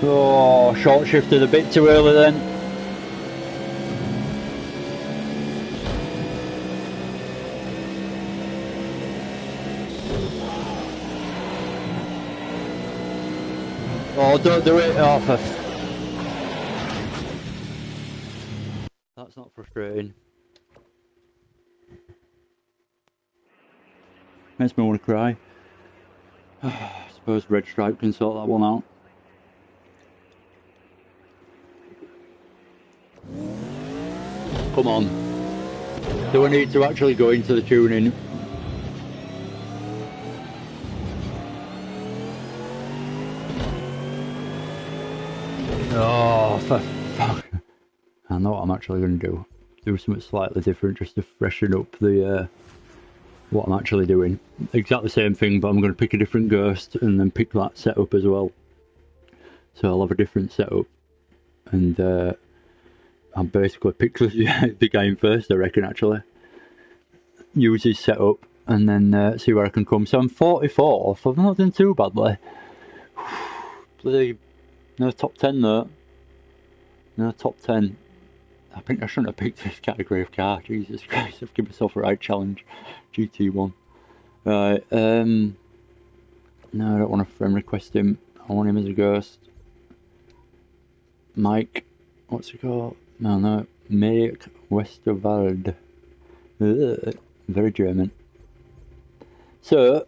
Oh, short shifted a bit too early then. Oh, don't do it. Oh, that's not frustrating. Makes me want to cry. I suppose Red Stripe can sort that one out. Come on. Do I need to actually go into the tuning? Oh, for fuck. I know what I'm actually going to do. Do something slightly different just to freshen up the what I'm actually doing. Exactly the same thing, but I'm going to pick a different ghost and then pick that setup as well. So I'll have a different setup. And I'll basically pick the game first, I reckon, actually. Use his setup and then see where I can come. So I'm 44th. I've not done too badly. Bloody... No top 10 though. No top 10. I think I shouldn't have picked this category of car. Jesus Christ, I've given myself a right challenge. GT1. Right, no, I don't want to friend request him. I want him as a ghost. Mike, what's he called? No, Make Westerwald. Very German. So,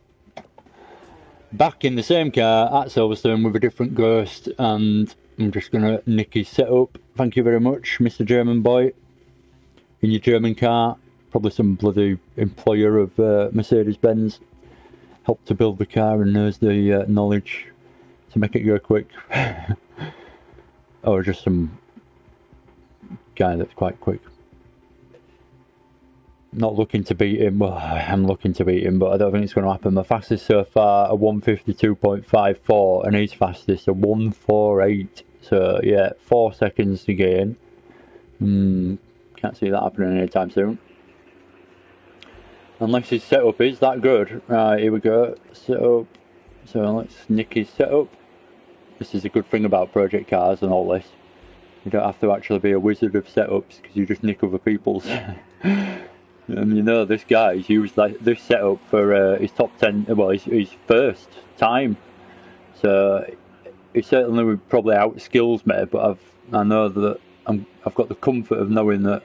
back in the same car at Silverstone with a different ghost, and I'm just going to nick his setup. Thank you very much, Mr. German boy. In your German car, probably some bloody employer of Mercedes-Benz. Helped to build the car and knows the knowledge to make it go quick. Or just some guy that's quite quick. Not looking to beat him. Well, I am looking to beat him, but I don't think it's going to happen. My fastest so far, a 152.54, and his fastest, a 148. So, yeah, 4 seconds to gain. Can't see that happening anytime soon. Unless his setup is that good. Right, here we go. Setup. So, let's nick his setup. This is a good thing about Project Cars and all this. You don't have to actually be a wizard of setups, because you just nick other people's. And you know, this guy's used this setup for his top 10, well, his first time. So he certainly would probably outskills me, but I know that I've got the comfort of knowing that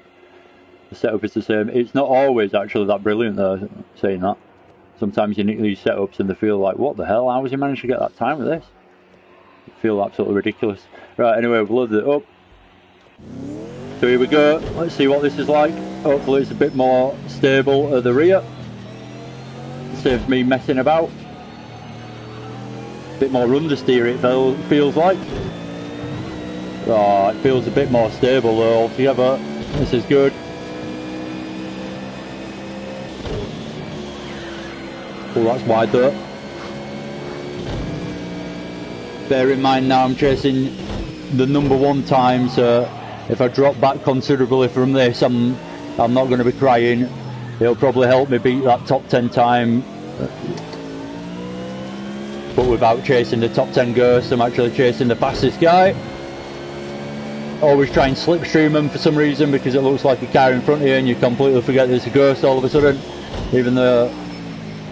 the setup is the same. It's not always actually that brilliant though, saying that. Sometimes you nick these setups and they feel like, what the hell, how has he managed to get that time with this? They feel absolutely ridiculous. Right, anyway, we've loaded it up. So here we go, let's see what this is like. Hopefully it's a bit more stable at the rear. Saves me messing about. A bit more understeer it feels like. Oh, it feels a bit more stable though altogether. This is good. Oh, that's wide though. Bear in mind now I'm chasing the #1 time, so if I drop back considerably from this, I'm not going to be crying. It'll probably help me beat that top 10 time, but without chasing the top 10 ghost. I'm actually chasing the fastest guy. always try and slipstream them for some reason, because it looks like a car in front of you and you completely forget there's a ghost all of a sudden, even though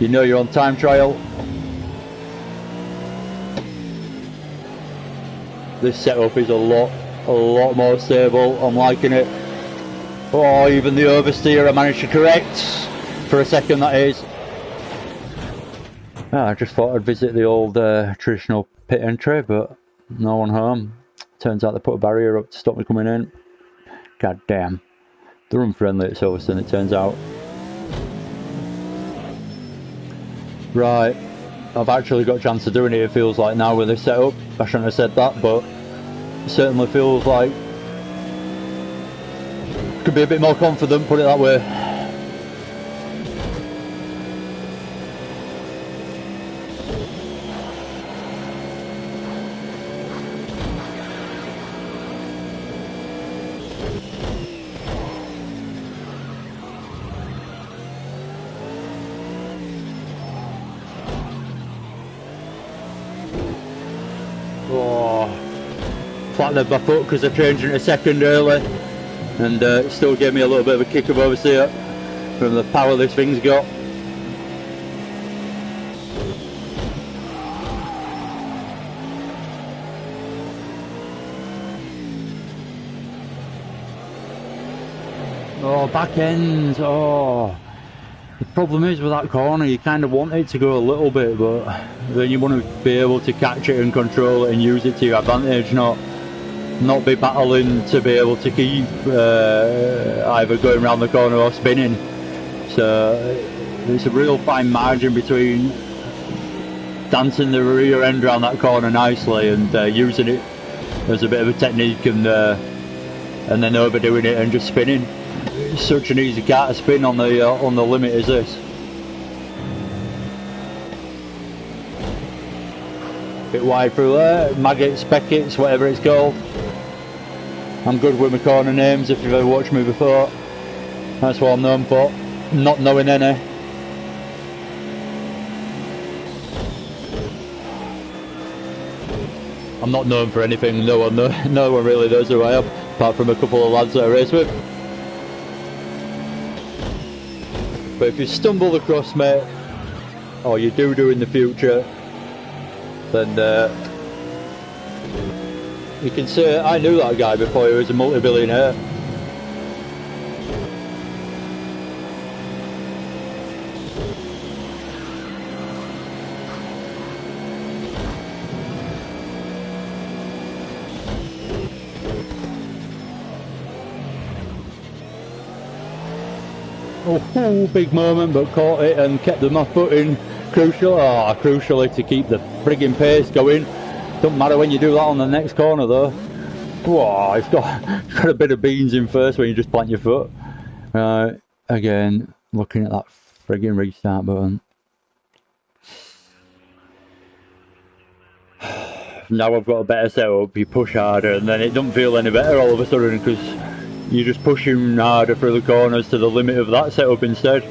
you know you're on time trial. This setup is a lot more stable. I'm liking it. Oh, even the oversteer I managed to correct for a second, that is. I just thought I'd visit the old traditional pit entry, but no one home. Turns out they put a barrier up to stop me coming in. God damn. They're unfriendly at Silverstone, it turns out. Right. I've actually got a chance of doing it, it feels like, now with this setup. I shouldn't have said that, but it certainly feels like could be a bit more confident, put it that way. Flattened my foot because I changed it a second early, and it still gave me a little bit of a kick of oversteer from the power this thing's got. Oh, back ends. Oh, the problem is with that corner, you kind of want it to go a little bit, but then you want to be able to catch it and control it and use it to your advantage, not be battling to be able to keep either going around the corner or spinning. So there's a real fine margin between dancing the rear end around that corner nicely and using it as a bit of a technique, and then overdoing it and just spinning. It's such an easy car to spin on the limit as this. Bit wide through there, maggots, Beckett's, whatever it's called. I'm good with my corner names if you've ever watched me before. That's what I'm known for, not knowing any. I'm not known for anything, no one really knows who I am, apart from a couple of lads that I race with. But if you stumble across me, or you do in the future, then you can say, I knew that guy before he was a multi-billionaire. Oh, big moment, but caught it and kept my foot in. Crucially to keep the frigging pace going. Don't matter when you do that on the next corner though. Whoa, it's got a bit of beans in first when you just plant your foot. Again, looking at that frigging restart button. Now I've got a better setup, you push harder and then it doesn't feel any better all of a sudden because you're just pushing harder through the corners to the limit of that setup instead.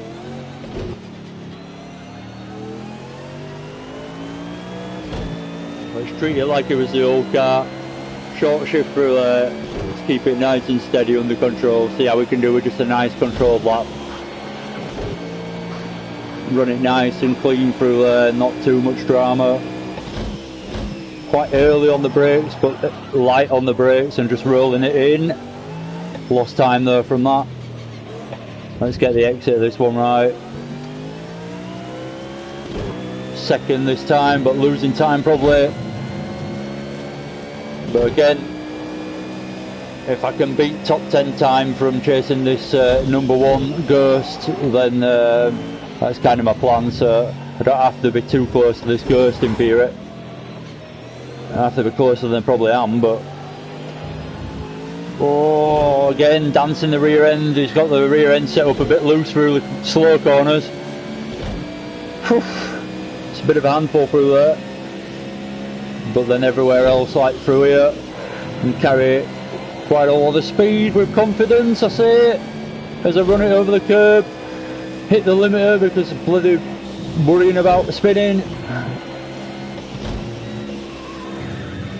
Let's treat it like it was the old car. Short shift through there, let's keep it nice and steady under control, see how we can do with just a nice controlled lap. Run it nice and clean through there, not too much drama. Quite early on the brakes, but light on the brakes and just rolling it in. Lost time though from that. Let's get the exit of this one right. Second this time, but losing time probably. But again, if I can beat top 10 time from chasing this number one ghost, then that's kind of my plan. So I don't have to be too close to this ghosting period. I have to be closer than I probably am, but oh, again dancing the rear end. He's got the rear end set up a bit loose through the slow corners. Whew. It's a bit of a handful through there, but then everywhere else like through here, and carry quite a lot of speed with confidence. I say it as I run it over the curb, hit the limiter because I'm bloody worrying about spinning.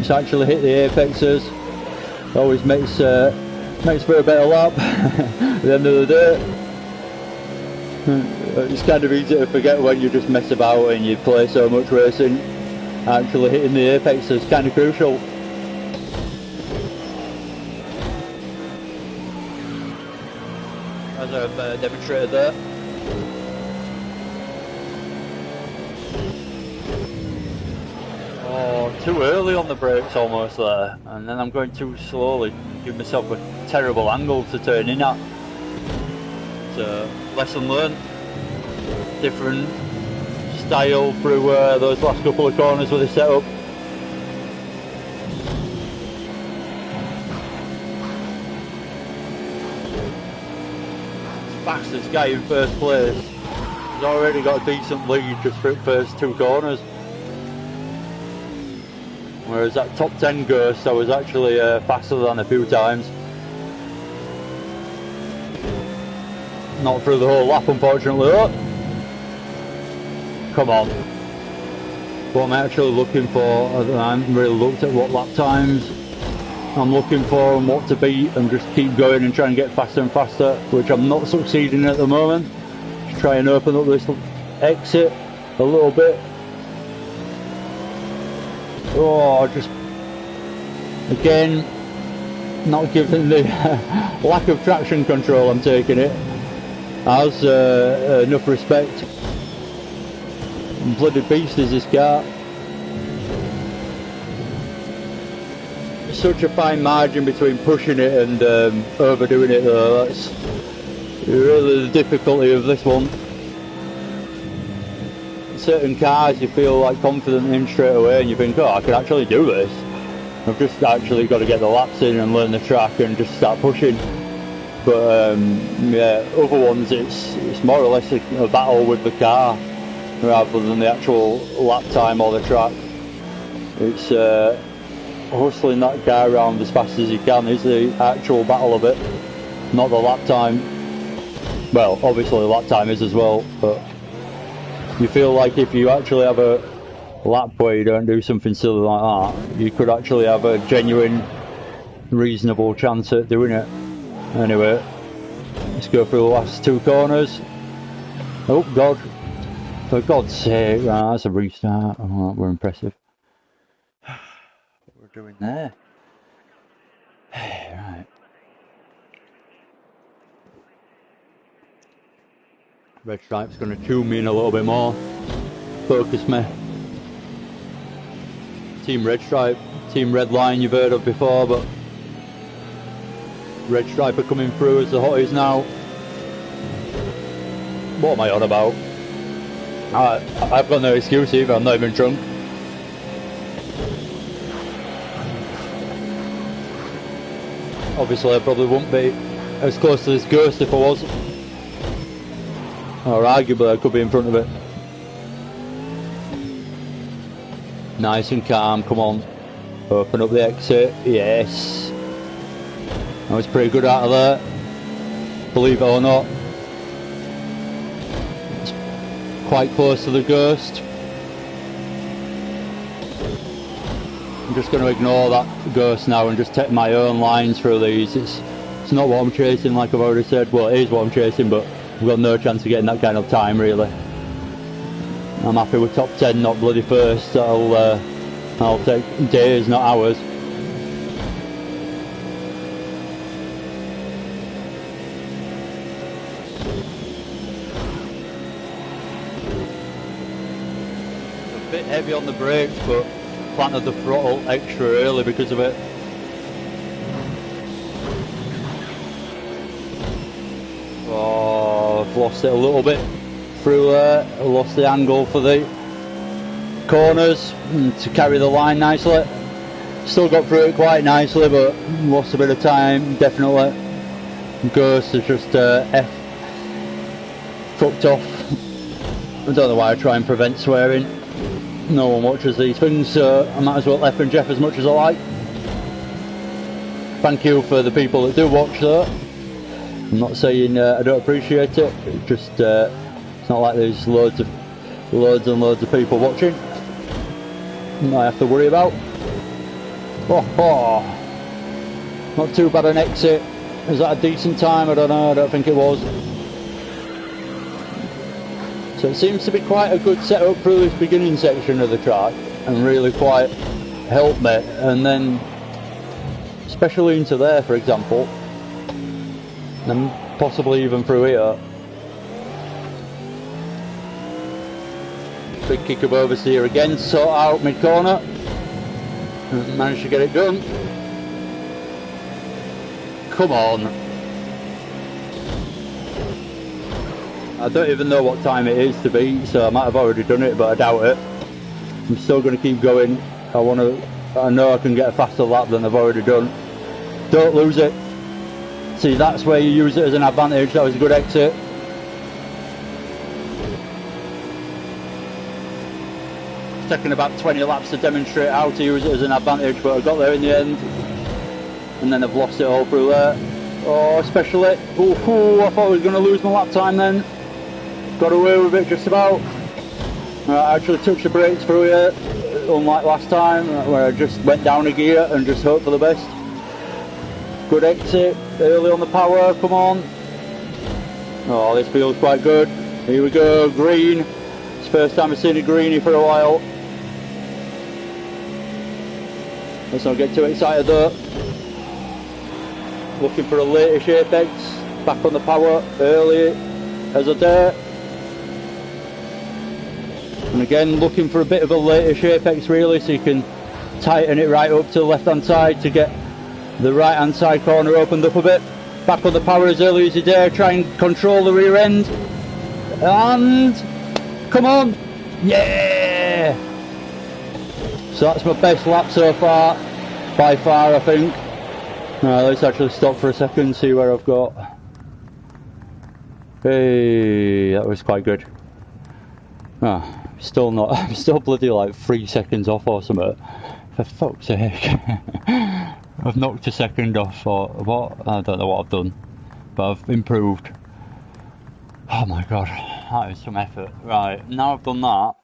It's actually hit the apexes. Always makes for a better lap at the end of the day. It's kind of easy to forget when you just mess about and you play so much racing. Actually hitting the apex is kind of crucial. As I've demonstrated there. Oh, too early on the brakes almost there, and then I'm going too slowly, give myself a terrible angle to turn in at. So, lesson learned. Different style through those last couple of corners with the setup. Fastest guy in first place. He's already got a decent lead just through the first two corners. Whereas that top 10 Ghost, I was actually faster than a few times. Not through the whole lap, unfortunately. Oh. Come on. What I'm actually looking for, I haven't really looked at what lap times I'm looking for and what to beat, and just keep going and try and get faster and faster, which I'm not succeeding at the moment. Just try and open up this exit a little bit. Oh, just again not giving the lack of traction control I'm taking it as enough respect. Bloody beast is this car. Such a fine margin between pushing it and overdoing it though. That's really the difficulty of this one. Certain cars you feel like confident in straight away and you think, oh, I can actually do this. I've just actually got to get the laps in and learn the track and just start pushing. But yeah, other ones it's more or less a battle with the car rather than the actual lap time or the track. It's hustling that car around as fast as you can is the actual battle of it, not the lap time. Well, obviously the lap time is as well, but you feel like if you actually have a lap where you don't do something silly like that, you could actually have a genuine, reasonable chance at doing it. Anyway, let's go through the last two corners. Oh God, for God's sake, right, that's a restart. Oh, we're impressive. What we're doing there. Right. Red stripe's going to tune me in a little bit more, focus me. Team Red Stripe, Team Red Line you've heard of before, but Red Stripe are coming through as the hotties now. What am I on about? I've got no excuse either, I'm not even drunk. Obviously I probably wouldn't be as close to this Ghost if I was. Or arguably I could be in front of it. Nice and calm, come on. Open up the exit, yes. That was pretty good out of there. Believe it or not. It's quite close to the Ghost. I'm just going to ignore that Ghost now and just take my own lines through these. It's not what I'm chasing, like I've already said. Well, it is what I'm chasing, but I've got no chance of getting that kind of time, really. I'm happy with top 10, not bloody first. I'll take days, not hours. A bit heavy on the brakes, but planted the throttle extra early because of it. Oh, I've lost it a little bit through there. I lost the angle for the corners to carry the line nicely. Still got through it quite nicely, but lost a bit of time, definitely. Ghost is just fucked off. I don't know why I try and prevent swearing. No one watches these things, so I might as well F and Jeff as much as I like. Thank you for the people that do watch though. I'm not saying I don't appreciate it, it's just it's not like there's loads and loads of people watching I have to worry about. Oh, Not too bad an exit. Is that a decent time? I don't know, I don't think it was. So it seems to be quite a good setup through this beginning section of the track and really quite helped me. And then, especially into there, for example, and possibly even through here. Big kick of oversteer again, sort out mid-corner. Managed to get it done. Come on. I don't even know what time it is to beat, so I might have already done it, but I doubt it. I'm still going to keep going. I know I can get a faster lap than I've already done. Don't lose it. See, that's where you use it as an advantage. That was a good exit. It's taken about 20 laps to demonstrate how to use it as an advantage, but I got there in the end. And then I've lost it all through there. Oh, especially. Ooh, I thought I was going to lose my lap time then. Got away with it just about. I actually touched the brakes through here, unlike last time, where I just went down a gear and just hoped for the best. Good exit, early on the power, come on. Oh, this feels quite good. Here we go, green. It's the first time I've seen a greenie for a while. Let's not get too excited though. Looking for a late-ish apex, back on the power, early as I dare. And again, looking for a bit of a late-ish apex really, so you can tighten it right up to the left-hand side to get the right-hand side corner opened up a bit. Back on the power as early as you dare, try and control the rear end. And come on! Yeah! So that's my best lap so far, by far I think. Let's actually stop for a second, see where I've got. Hey, that was quite good. Still not, I'm still bloody like 3 seconds off or something. For fuck's sake. I've knocked a second off or what? I don't know what I've done. But I've improved. Oh my god, that is some effort. Right, now I've done that.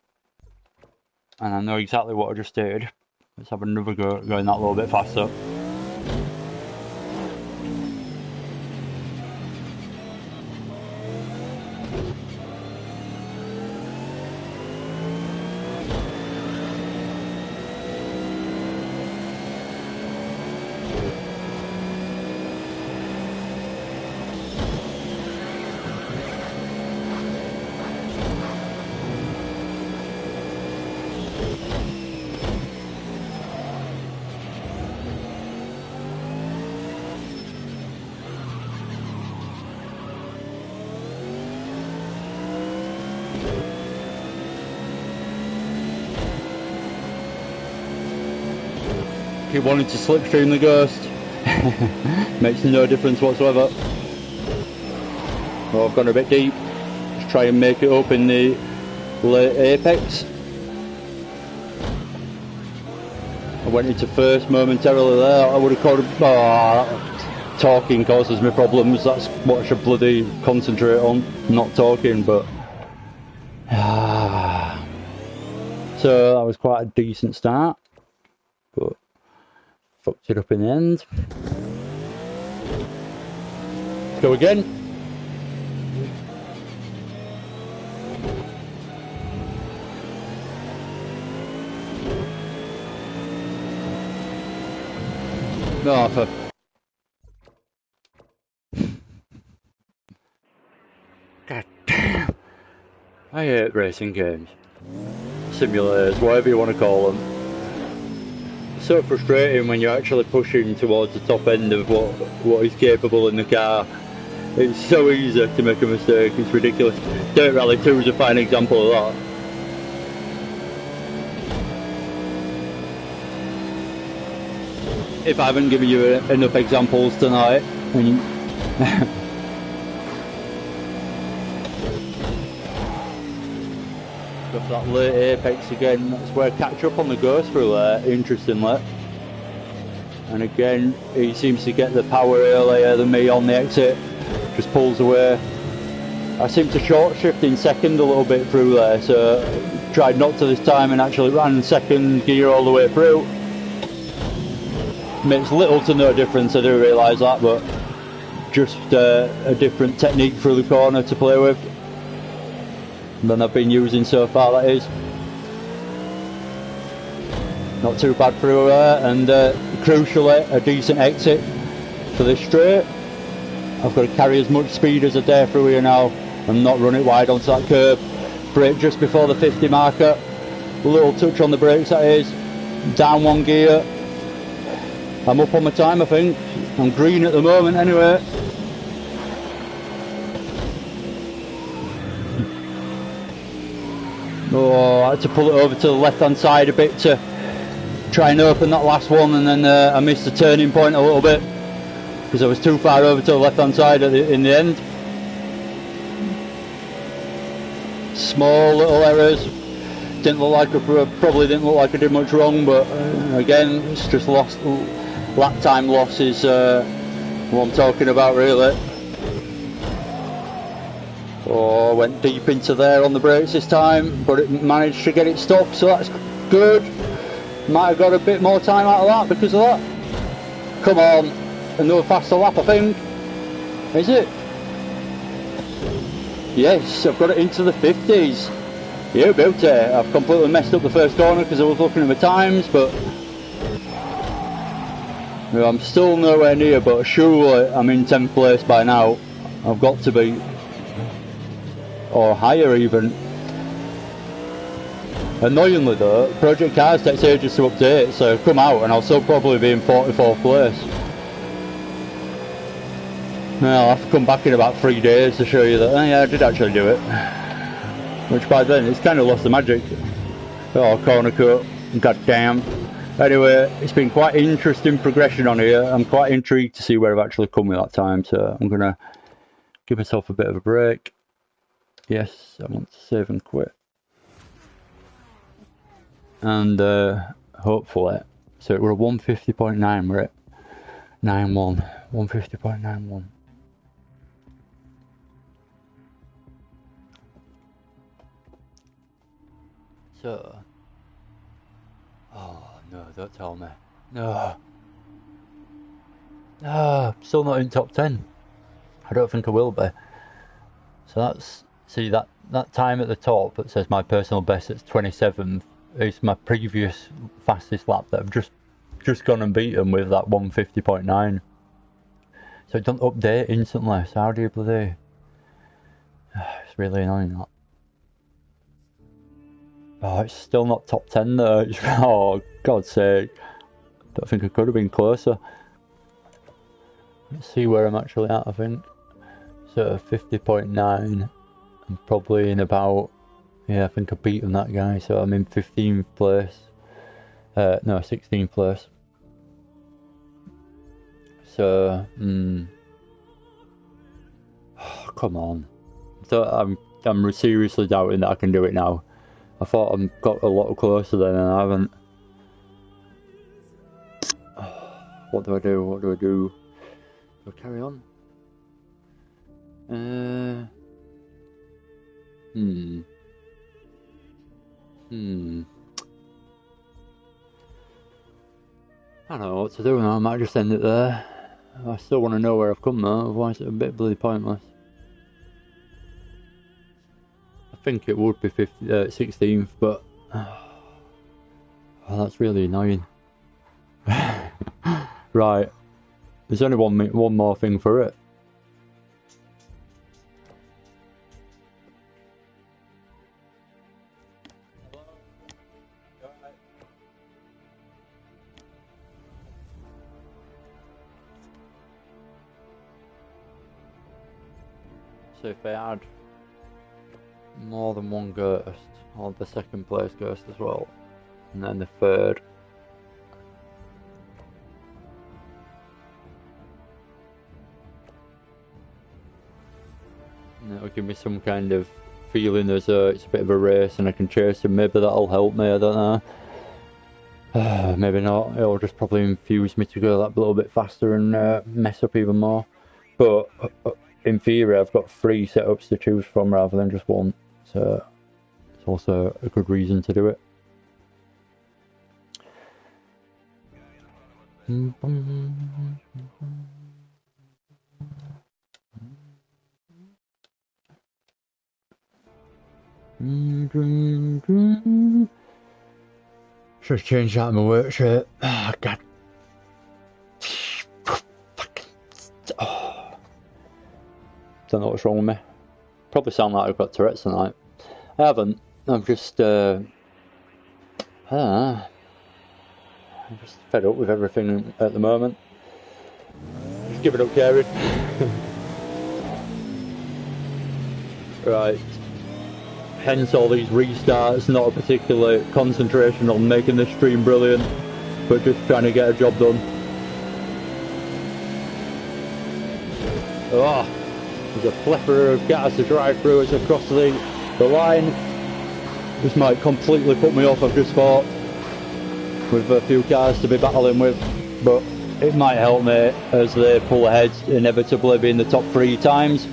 And I know exactly what I just did. Let's have another go at going that little bit faster. Keep wanting to slipstream the Ghost. Makes no difference whatsoever. Oh, I've gone a bit deep. Just try and make it up in the late apex. I went into first momentarily there. I would have called it. Talking causes me problems. That's what I should bloody concentrate on. Not talking, but. So that was quite a decent start. But. Fucked it up in the end. Let's go again. No, for... God damn. I hate racing games. Simulators, whatever you want to call them. So frustrating when you're actually pushing towards the top end of what is capable in the car. It's so easy to make a mistake, it's ridiculous. Dirt Rally 2 is a fine example of that. If I haven't given you enough examples tonight, Go for that late apex again, that's where I catch up on the Ghost through there, interestingly. And again, he seems to get the power earlier than me on the exit, just pulls away. I seem to short shift in second a little bit through there, so tried not to this time and actually ran second gear all the way through. makes little to no difference, I do realise that, but just a different technique through the corner to play with than I've been using so far, that is. Not too bad through there, and crucially a decent exit for this straight. I've got to carry as much speed as I dare through here now and not run it wide onto that curb. Brake just before the 50 marker, a little touch on the brakes, that is. Down one gear. I'm up on my time, I think. I'm green at the moment anyway. Oh, I had to pull it over to the left hand side a bit to try and open that last one, and then I missed the turning point a little bit because I was too far over to the left hand side in the end. Small little errors. Didn't look like probably didn't look like I did much wrong, but again, it's just lost. Lap time loss is what I'm talking about, really. Oh, went deep into there on the brakes this time, but it managed to get it stopped, so that's good. Might have got a bit more time out of that because of that. Come on, another faster lap, I think. Is it? Yes, I've got it into the 50s. Yeah, beauty. I've completely messed up the first corner because I was looking at my times, but I'm still nowhere near, but surely I'm in 10th place by now. I've got to be, or higher even. Annoyingly though, Project Cars takes ages to update, so come out and I'll still probably be in 44th place. Now I'll have to come back in about 3 days to show you that, oh yeah, I did actually do it. Which by then, it's kind of lost the magic. Oh, corner cut, god damn. Anyway, it's been quite interesting progression on here. I'm quite intrigued to see where I've actually come with that time, so I'm going to give myself a bit of a break. Yes, I want to save and quit. And hopefully, so we're at 150.9, we're at 91, 150.91. So, oh no, don't tell me. No. No, still not in top 10. I don't think I will be. So that's, see that time at the top that says my personal best at 27th is my previous fastest lap that I've just gone and beaten with that 150.9. So it doesn't update instantly, so how do you bloody... It's really annoying that. Oh, it's still not top 10 though. Oh, God's sake. Don't think I could have been closer. Let's see where I'm actually at, I think. So 50.9. I'm probably in about... Yeah, I think I've beaten that guy, so I'm in 15th place. No, 16th place. So, oh, come on. So I'm seriously doubting that I can do it now. I thought I got a lot closer then, and I haven't. What do I do? What do I do? Do I carry on? I don't know what to do now. I might just end it there. I still want to know where I've come though, otherwise it's a bit bloody pointless. I think it would be 16th, but oh, that's really annoying. Right, there's only one more thing for it. So if I add more than one ghost, or the second place ghost as well, and then the third, and it'll give me some kind of feeling as though it's a bit of a race and I can chase him. Maybe that'll help me, I don't know. Maybe not. It'll just probably infuse me to go that little bit faster and mess up even more. But in theory, I've got 3 setups to choose from rather than just one, so it's also a good reason to do it. Should have changed out of my work shirt. Oh, God. Oh. Don't know what's wrong with me. Probably sound like I've got Tourette's tonight. I haven't. I'm just, I don't know. I'm just fed up with everything at the moment. Just giving up caring. Right. Hence all these restarts, not a particular concentration on making the stream brilliant, but just trying to get a job done. Oh, there's a plethora of cars to drive through as I cross the line. This might completely put me off, I've just thought, with a few cars to be battling with, but it might help me as they pull ahead, inevitably being the top 3 times.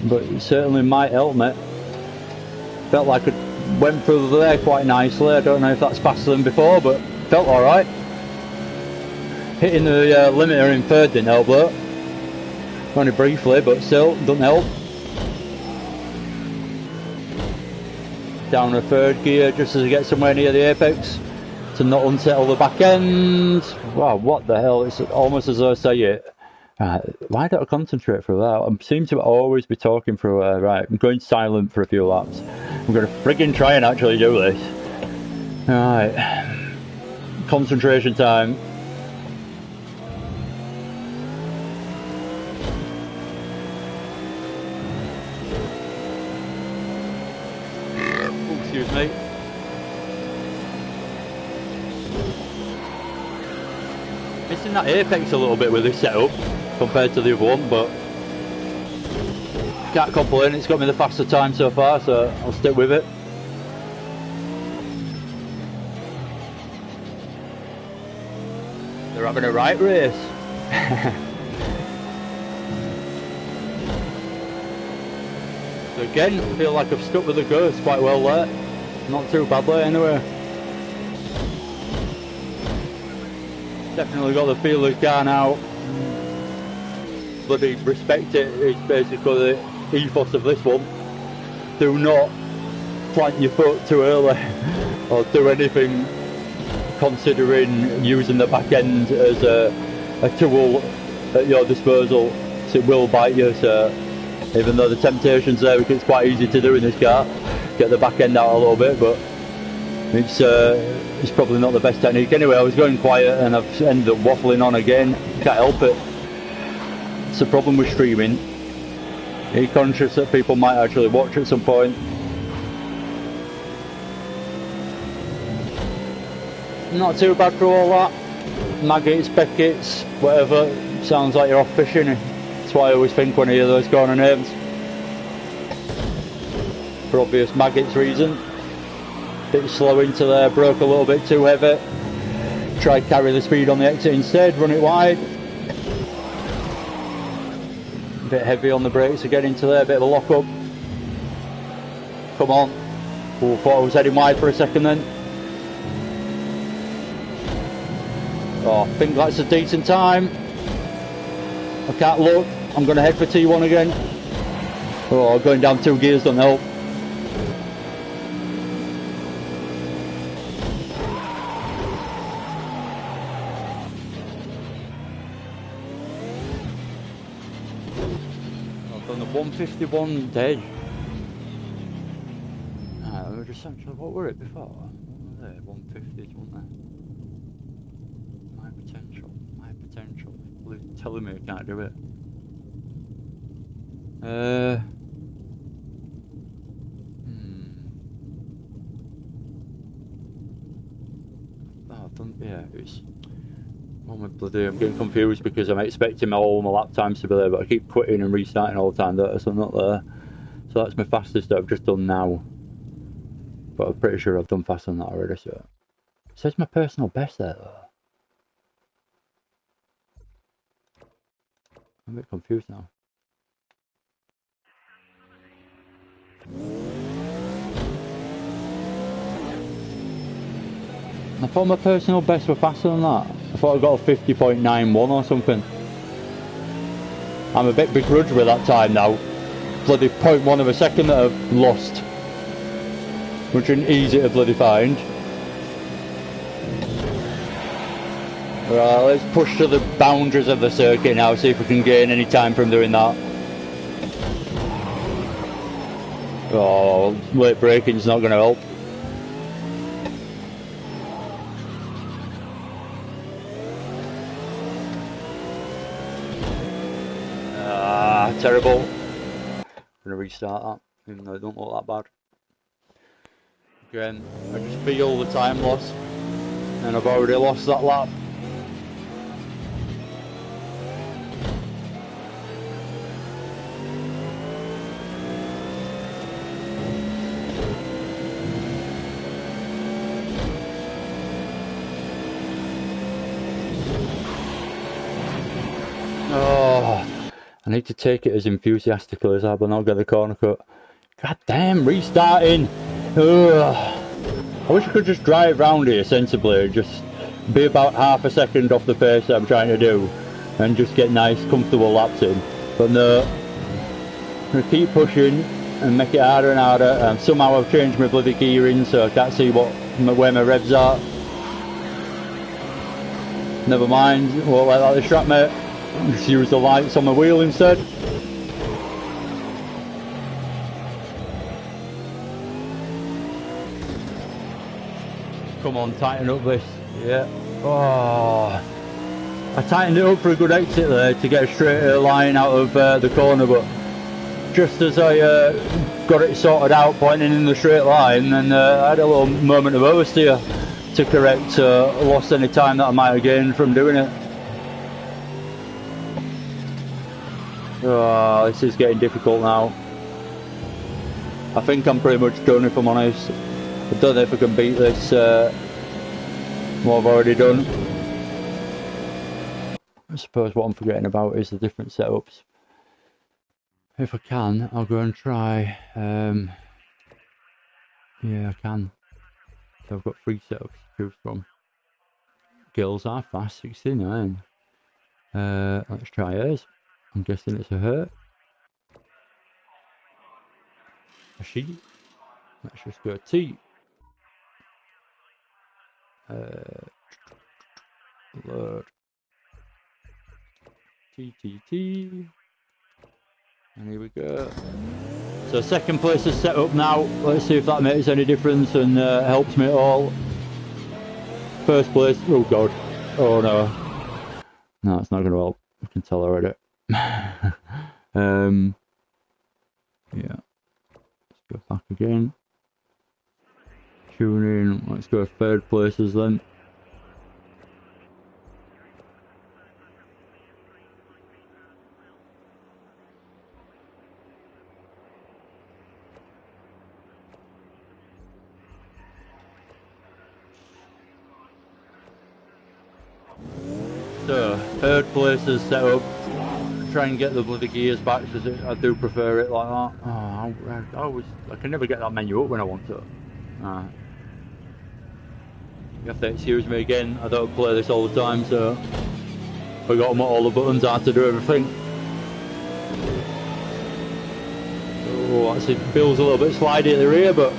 But it certainly might help me. Felt like I went through there quite nicely. I don't know if that's faster than before, but felt alright. Hitting the limiter in third didn't help though. Only briefly, but still, doesn't help. Down a third gear just as I get somewhere near the apex to not unsettle the back end. Wow, what the hell? It's almost as though I say it. Why don't I concentrate through that? I seem to always be talking through right, I'm going silent for a few laps. I'm going to friggin' try and actually do this. Alright. Concentration time. Excuse me. Missing that apex a little bit with this setup compared to the other one, but can't complain. It's got me the faster time so far, so I'll stick with it. They're having a right race. So again, I feel like I've stuck with the course quite well there. Not too badly anyway. Definitely got the feel of the car now. Bloody respect it. It's basically the ethos of this one. Do not plant your foot too early or do anything considering using the back end as a tool at your disposal. So it will bite you, so even though the temptation's there, because it's quite easy to do in this car, get the back end out a little bit, but it's probably not the best technique. Anyway, I was going quiet and I've ended up waffling on again. Can't help it. It's a problem with streaming. Be conscious that people might actually watch at some point. Not too bad for all that. Maggots, Beckett's, whatever. Sounds like you're off fishing. That's why I always think when I hear those corner names. For obvious Maggots reason. Bit slow into there, broke a little bit too heavy. Tried carry the speed on the exit instead, run it wide. A bit heavy on the brakes to get into there, bit of a lock up. Come on. Oh, thought I was heading wide for a second then. Oh, I think that's a decent time. I can't look. I'm going to head for T1 again. Oh, going down 2 gears doesn't help. I've done the 151 dead. We were just essentially, what were it before? What were they? 150s, weren't they? My potential. They're telling me I can't do it. Oh, I've done, yeah, it's, oh my bloody, I'm getting confused because I'm expecting all my lap times to be there, but I keep quitting and restarting all the time, so I'm not there. So that's my fastest that I've just done now. But I'm pretty sure I've done faster than that already, so. It says my personal best there though. I'm a bit confused now. I thought my personal best were faster than that. I thought I got a 50.91 or something. I'm a bit begrudged with that time now. Bloody 0.1 of a second that I've lost. Which isn't easy to bloody find. Right, let's push to the boundaries of the circuit now, see if we can gain any time from doing that. Oh, late braking's not going to help. Terrible. I'm going to restart that, even though it don't look that bad. Again, I just feel the time loss, and I've already lost that lap. I need to take it as enthusiastically as I will not get the corner cut. God damn, restarting! Ugh. I wish I could just drive round here sensibly, just be about half a second off the pace that I'm trying to do, and just get nice, comfortable laps in. But no, I'm going to keep pushing and make it harder and harder, and somehow I've changed my bloody gearing so I can't see where my revs are. Never mind, won't let that distract me. Just use the lights on the wheel instead. Come on, tighten up this. Yeah. Oh, I tightened it up for a good exit there to get a straighter line out of the corner, but just as I got it sorted out, pointing in the straight line, and I had a little moment of oversteer to correct, lost any time that I might have gained from doing it. Oh, this is getting difficult now. I think I'm pretty much done, if I'm honest. I don't know if I can beat this, what I've already done. I suppose what I'm forgetting about is the different setups. If I can, I'll go and try. Yeah, I can. So I've got 3 setups to choose from. Girls are fast, 69. Let's try hers. I'm guessing it's a her. A she. Let's just go T. Load. T. And here we go. So second place is set up now. Let's see if that makes any difference and helps me at all. First place. Oh god. Oh no. No, it's not going to help. I can tell already. Yeah. Let's go back again. Tune in. Let's go third places then. So, third place is set up. Try and get the bloody gears back because I do prefer it like that. Oh, I can never get that menu up when I want to. You have to excuse me again, I don't play this all the time, so I forgot what all the buttons are to do everything. Oh, actually feels a little bit slidey at the rear, but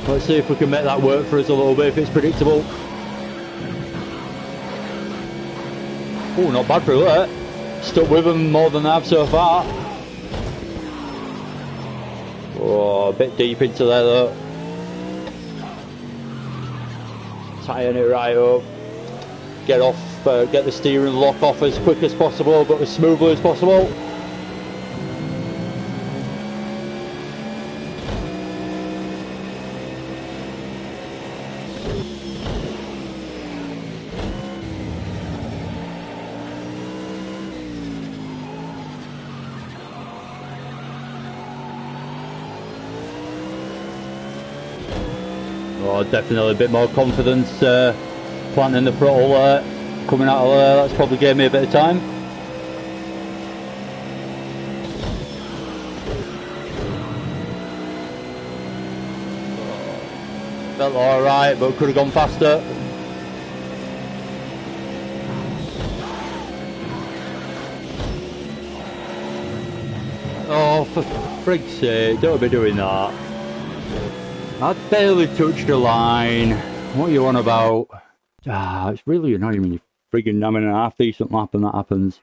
let's see if we can make that work for us a little bit if it's predictable. Oh, not bad for that. Stuck with them more than I have so far. Oh, a bit deep into there though. Tying it right up. Get off, get the steering lock off as quick as possible, but as smoothly as possible. Oh, definitely a bit more confidence planting the throttle coming out of there. That's probably gave me a bit of time. Felt alright, but could have gone faster. Oh, for frig's sake, don't be doing that. I barely touched the line. What are you on about? Ah, it's really annoying when you're frigging having a half decent lap and that happens.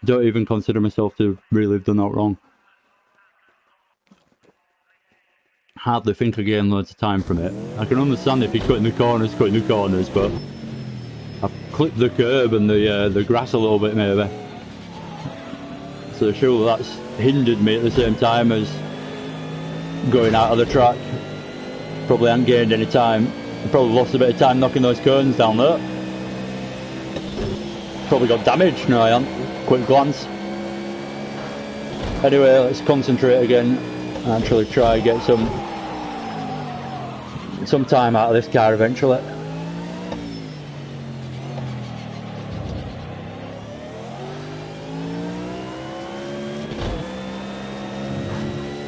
Don't even consider myself to really have done that wrong. Hardly think I gained loads of time from it. I can understand if you're cutting the corners, but I've clipped the curb and the grass a little bit maybe. So sure, that's hindered me at the same time as going out of the track. Probably haven't gained any time. I probably lost a bit of time knocking those cones down there. Probably got damaged. No, I haven't. Quick glance. Anyway, let's concentrate again and actually try and get some time out of this car eventually.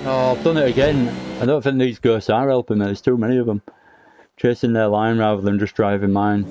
Oh, I've done it again. I don't think these ghosts are helping me. There's too many of them. Chasing their line rather than just driving mine.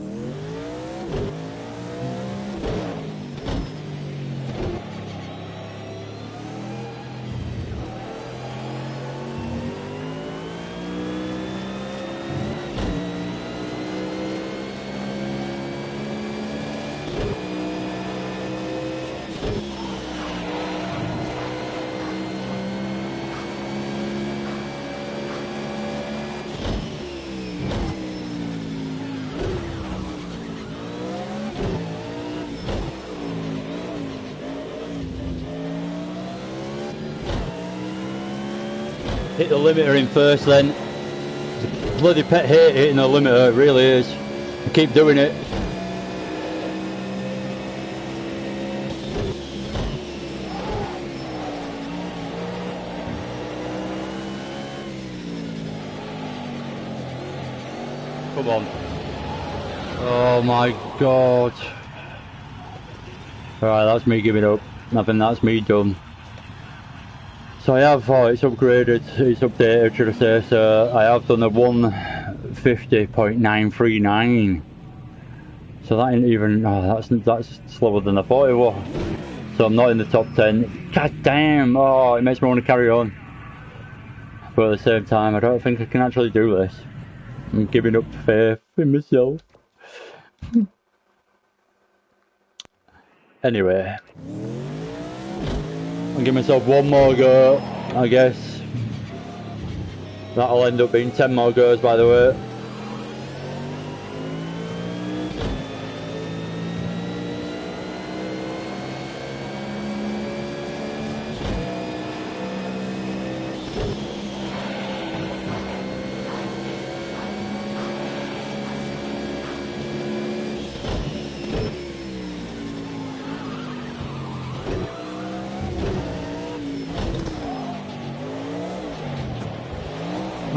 Hit the limiter in first then. It's a bloody pet hate hitting the limiter, it really is. I keep doing it. Come on. Oh my god. Alright, that's me giving up. I think that's me done. So I have, it's upgraded, it's updated should I say, so I have done a 150.939. So that ain't even, that's slower than I thought it was. So I'm not in the top 10. God damn, oh, it makes me want to carry on. But at the same time, I don't think I can actually do this. I'm giving up faith in myself. Anyway. I'll give myself one more go, I guess. That'll end up being 10 more goes, by the way.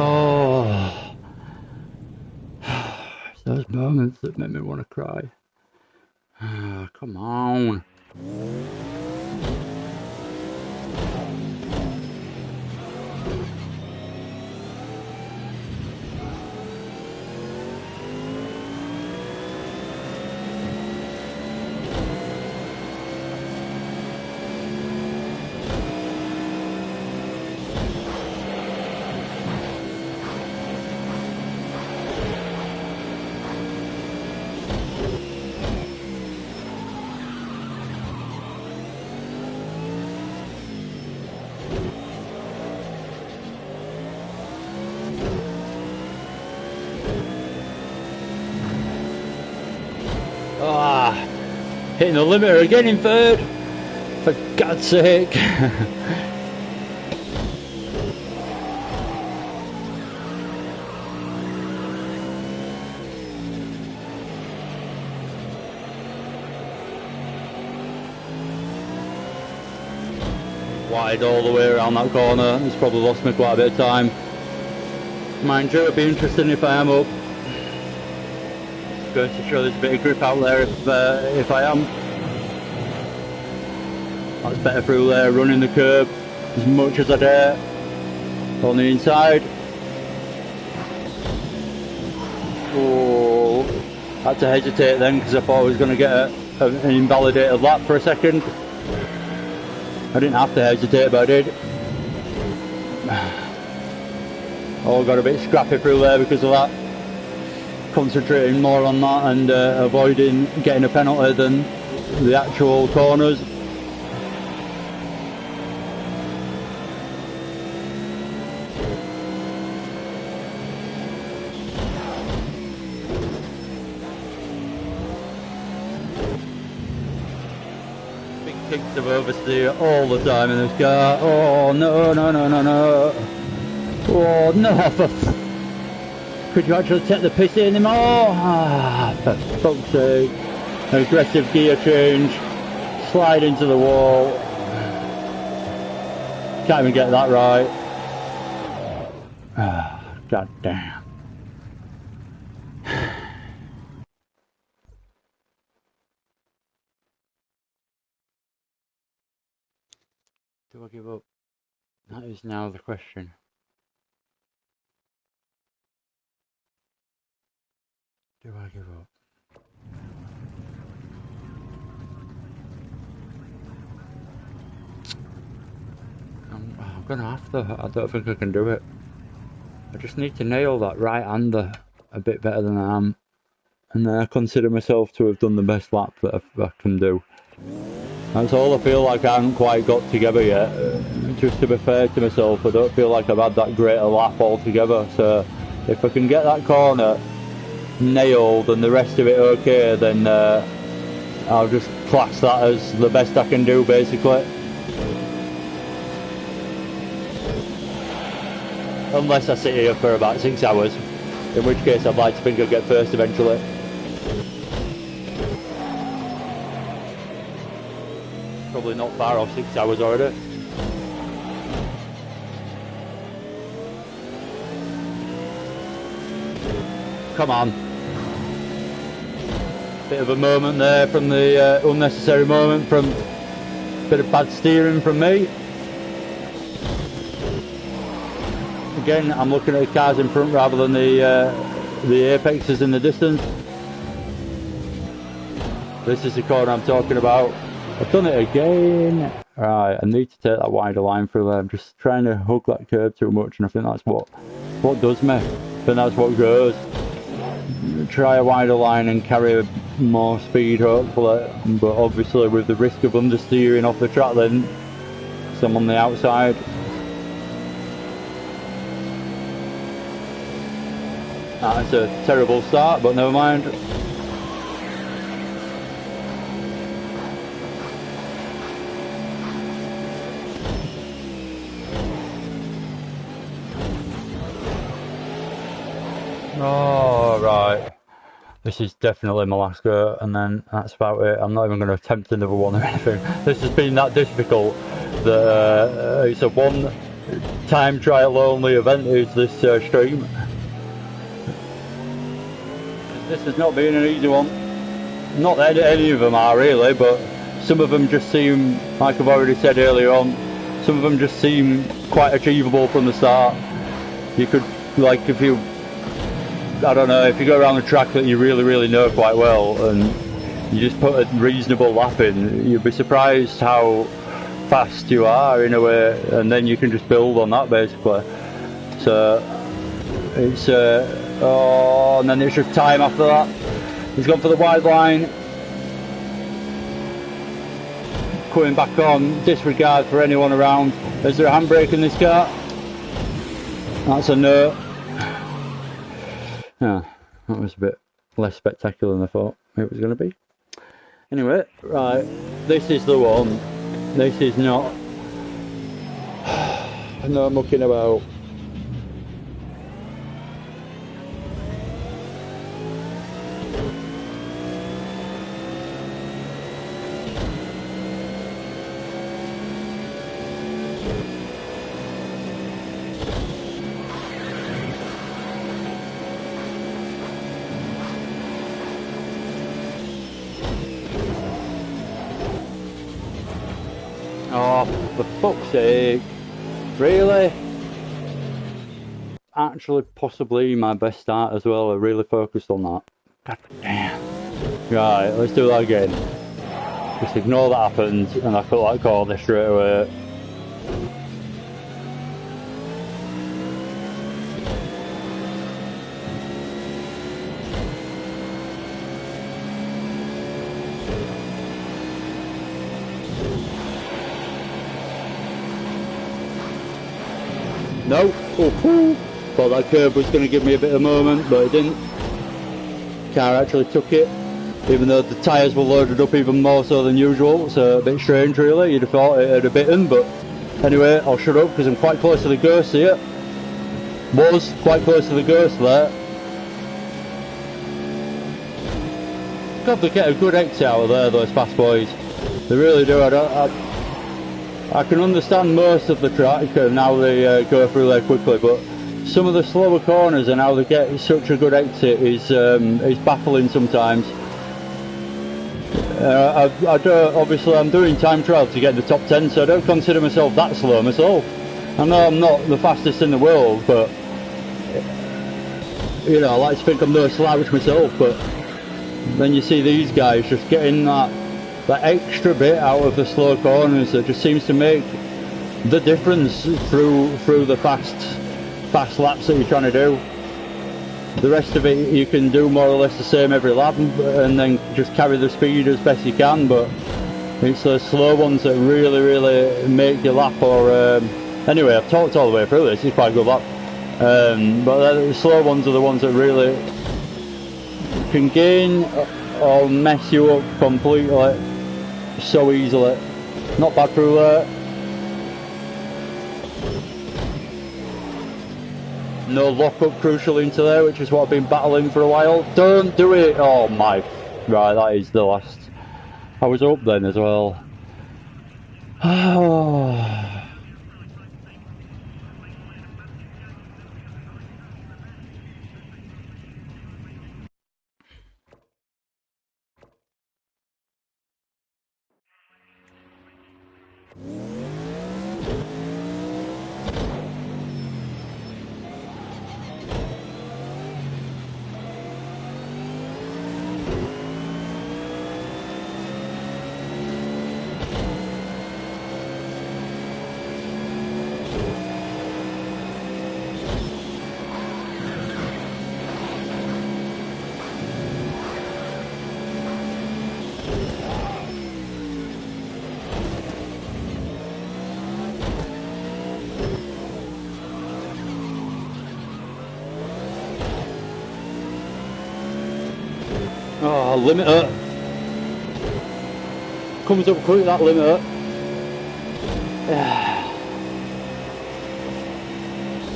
Oh, it's those moments that make me want to cry. Oh, come on. Ah, hitting the limiter again in third. For God's sake. Wide all the way around that corner. It's probably lost me quite a bit of time. Mind you, it'd be interesting if I am up. Going to show there's a bit of grip out there if I am. That's better through there, running the curb as much as I dare. On the inside. Oh, had to hesitate then because I thought I was going to get an invalidated lap for a second. I didn't have to hesitate, but I did. Oh, got a bit scrappy through there because of that. Concentrating more on that and avoiding getting a penalty than the actual corners. Big kicks of oversteer all the time in this car. Oh no, no, no, no, no. Oh no, could you actually take the piss anymore? Ah, for fuck's sake. Aggressive gear change, slide into the wall. Can't even get that right. Ah, god damn. Do I give up? That is now the question. Do I give up? I'm gonna have to. I don't think I can do it. I just need to nail that right hander a bit better than I am. And then I consider myself to have done the best lap that I can do. That's all I feel like I haven't quite got together yet. Just to be fair to myself, I don't feel like I've had that great a lap altogether. So if I can get that corner nailed and the rest of it okay, then I'll just class that as the best I can do basically. Unless I sit here for about 6 hours, in which case I'd like to think I'll get first eventually. Probably not far off 6 hours already. Come on. Bit of a moment there from the unnecessary moment from a bit of bad steering from me. Again, I'm looking at the cars in front rather than the apexes in the distance. This is the corner I'm talking about. I've done it again. Right, I need to take that wider line through there. I'm just trying to hug that curve too much, and I think that's what does me. I think that's what goes. Try a wider line and carry more speed, hopefully. But obviously, with the risk of understeering off the track, then some on the outside. That's a terrible start, but never mind. Oh, right. This is definitely my last go, and then that's about it. I'm not even going to attempt another one or anything. This has been that difficult that it's a one-time trial only event, is this stream. This has not been an easy one. Not that any of them are really, but some of them just seem, like I've already said earlier on, some of them just seem quite achievable from the start. You could, like, if you, I don't know, if you go around the track that you really know quite well and you just put a reasonable lap in, you'd be surprised how fast you are in a way, and then you can just build on that basically. So it's oh, and then it's just time after that. He's gone for the wide line. Coming back on, disregard for anyone around. Is there a handbrake in this car? That's a no. Yeah, that was a bit less spectacular than I thought it was going to be. Anyway, right, this is the one. This is not. No mucking about. Oh, for fuck's sake. Really? actually possibly my best start as well. I really focused on that. God damn. Right, let's do that again. Just ignore that happened, and I cut that corner straight away. No, thought that curb was going to give me a bit of moment, but it didn't. Car actually took it, even though the tyres were loaded up even more so than usual, so a bit strange really. You'd have thought it had a bitten, but anyway, I'll shut up because I'm quite close to the ghost here. Was quite close to the ghost there. God, they get a good exit out of there, those fast boys. They really do. I can understand most of the track and how they go through there quickly, but some of the slower corners and how they get such a good exit is baffling sometimes. I don't, obviously I'm doing time trial to get in the top 10, so I don't consider myself that slow myself. I know I'm not the fastest in the world, but you know, I like to think I'm no slouch myself, but then you see these guys just getting that extra bit out of the slow corners that just seems to make the difference through the fast laps that you're trying to do. The rest of it you can do more or less the same every lap and then just carry the speed as best you can, but it's the slow ones that really make your lap. Or anyway, I've talked all the way through this, it's quite a good lap, but the slow ones are the ones that really can gain or mess you up completely so easily. Not bad through there. No lock-up crucial into there, which is what I've been battling for a while. Don't do it! Oh my... Right, that is the last. I was up then as well. Oh, limiter. Comes up quick, that limiter.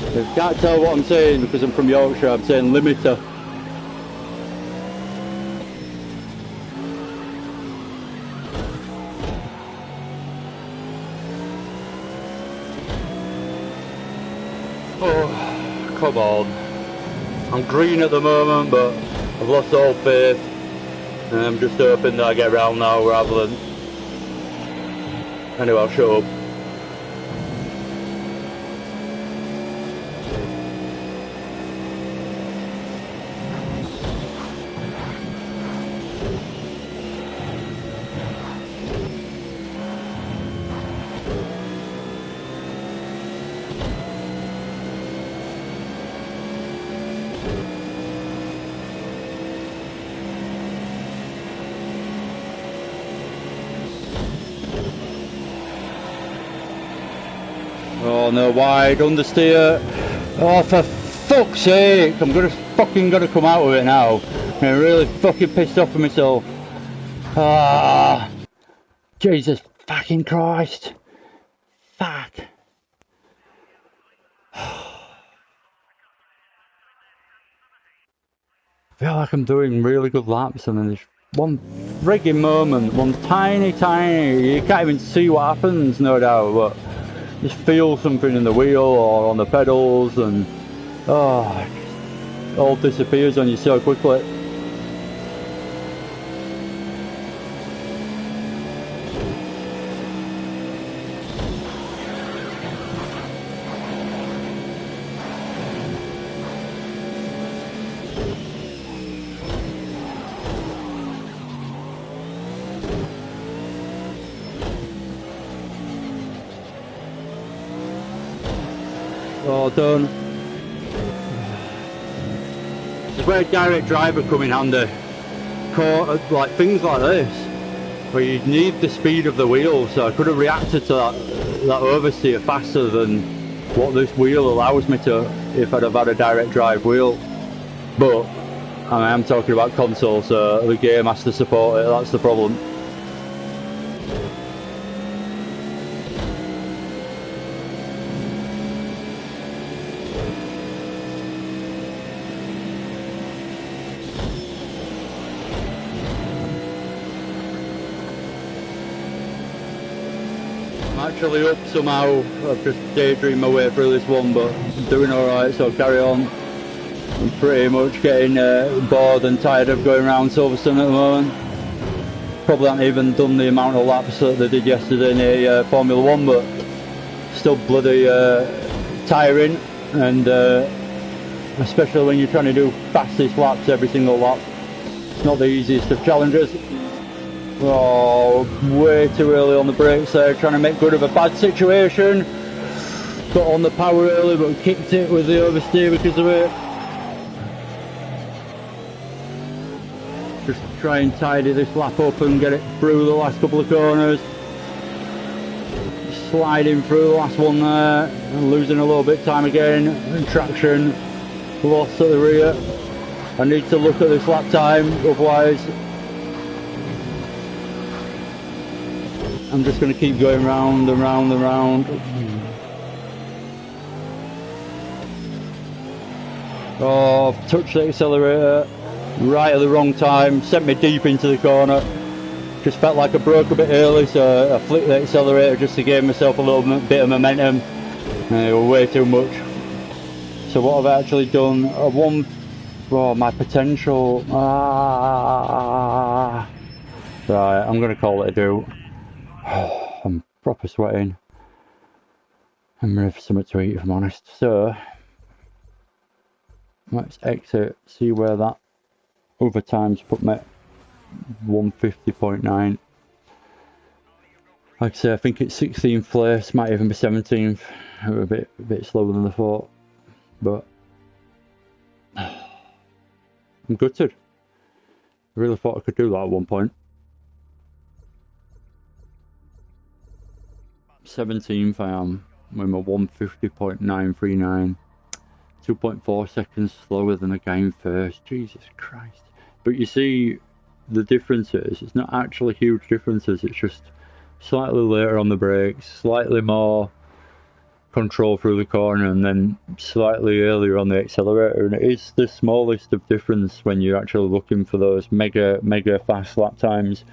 If you can't tell what I'm saying because I'm from Yorkshire, I'm saying limiter. Oh, come on. I'm green at the moment, but I've lost all faith. And I'm just hoping that I get round now rather than... Anyway, I'll show up. Oh no, wide, understeer. Oh, for fuck's sake, I'm gonna come out with it now. I'm really fucking pissed off with myself. Ah, Jesus fucking Christ. Fuck. I feel like I'm doing really good laps and then there's one frigging moment, one tiny, you can't even see what happens, no doubt, but just feel something in the wheel or on the pedals and oh, it all disappears on you so quickly. all done. This is where direct drive would come in handy. Like things like this, where you need the speed of the wheel, so I could have reacted to that oversteer faster than what this wheel allows me to if I'd have had a direct drive wheel. But I am talking about console, so the game has to support it, that's the problem. I'm actually up somehow. I've just daydreamed my way through this one, but I'm doing alright, so I'll carry on. I'm pretty much getting bored and tired of going around Silverstone at the moment. Probably haven't even done the amount of laps that they did yesterday in the Formula 1, but still bloody tiring, and especially when you're trying to do fastest laps every single lap. It's not the easiest of challenges. Oh, way too early on the brakes there, trying to make good of a bad situation. Got on the power early, but kicked it with the oversteer because of it. Just try and tidy this lap up and get it through the last couple of corners. Sliding through the last one there, and losing a little bit of time again. And traction lost at the rear. I need to look at this lap time, otherwise I'm just going to keep going round and round and round. Oh, I've touched the accelerator right at the wrong time, sent me deep into the corner. Just felt like I broke a bit early, so I flicked the accelerator just to give myself a little bit of momentum. Way too much. So what I've actually done, I've won my potential. Right, I'm going to call it a do. I'm proper sweating. I'm ready for something to eat, if I'm honest. So let's exit, see where that other time's put me. 150.9. Like I say, I think it's 16th place, might even be 17th. A bit slower than I thought, but I'm gutted. I really thought I could do that at one point. 17th I am, with my 150.939. 2.4 seconds slower than the guy in first. Jesus Christ. But you see the differences, it's not actually huge differences, it's just slightly later on the brakes, slightly more control through the corner, and then slightly earlier on the accelerator, and it is the smallest of difference when you're actually looking for those mega fast lap times.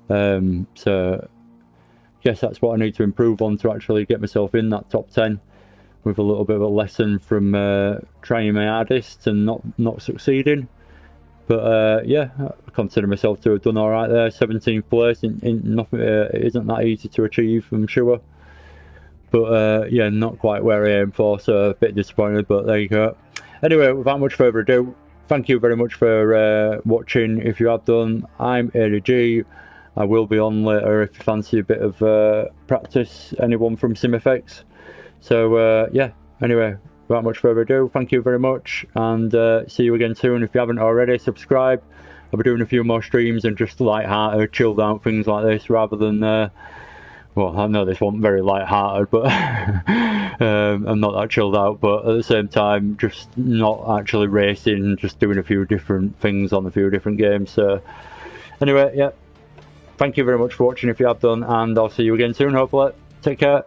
So guess that's what I need to improve on to actually get myself in that top 10, with a little bit of a lesson from trying my hardest and not succeeding. But yeah, I consider myself to have done alright there. 17th place, nothing, it isn't that easy to achieve, I'm sure. But yeah, not quite where I aim for, so a bit disappointed, but there you go. Anyway, without much further ado, thank you very much for watching. If you have done, I'm ADG. I will be on later if you fancy a bit of practice, anyone from SimFX. So yeah, anyway, without much further ado, thank you very much, and see you again soon. If you haven't already, subscribe. I'll be doing a few more streams and just light-hearted, chilled out things like this, rather than well, I know this wasn't very light-hearted, but I'm not that chilled out, but at the same time, just not actually racing, just doing a few different things on a few different games. So anyway, yeah, thank you very much for watching if you have done, and I'll see you again soon, hopefully. Take care.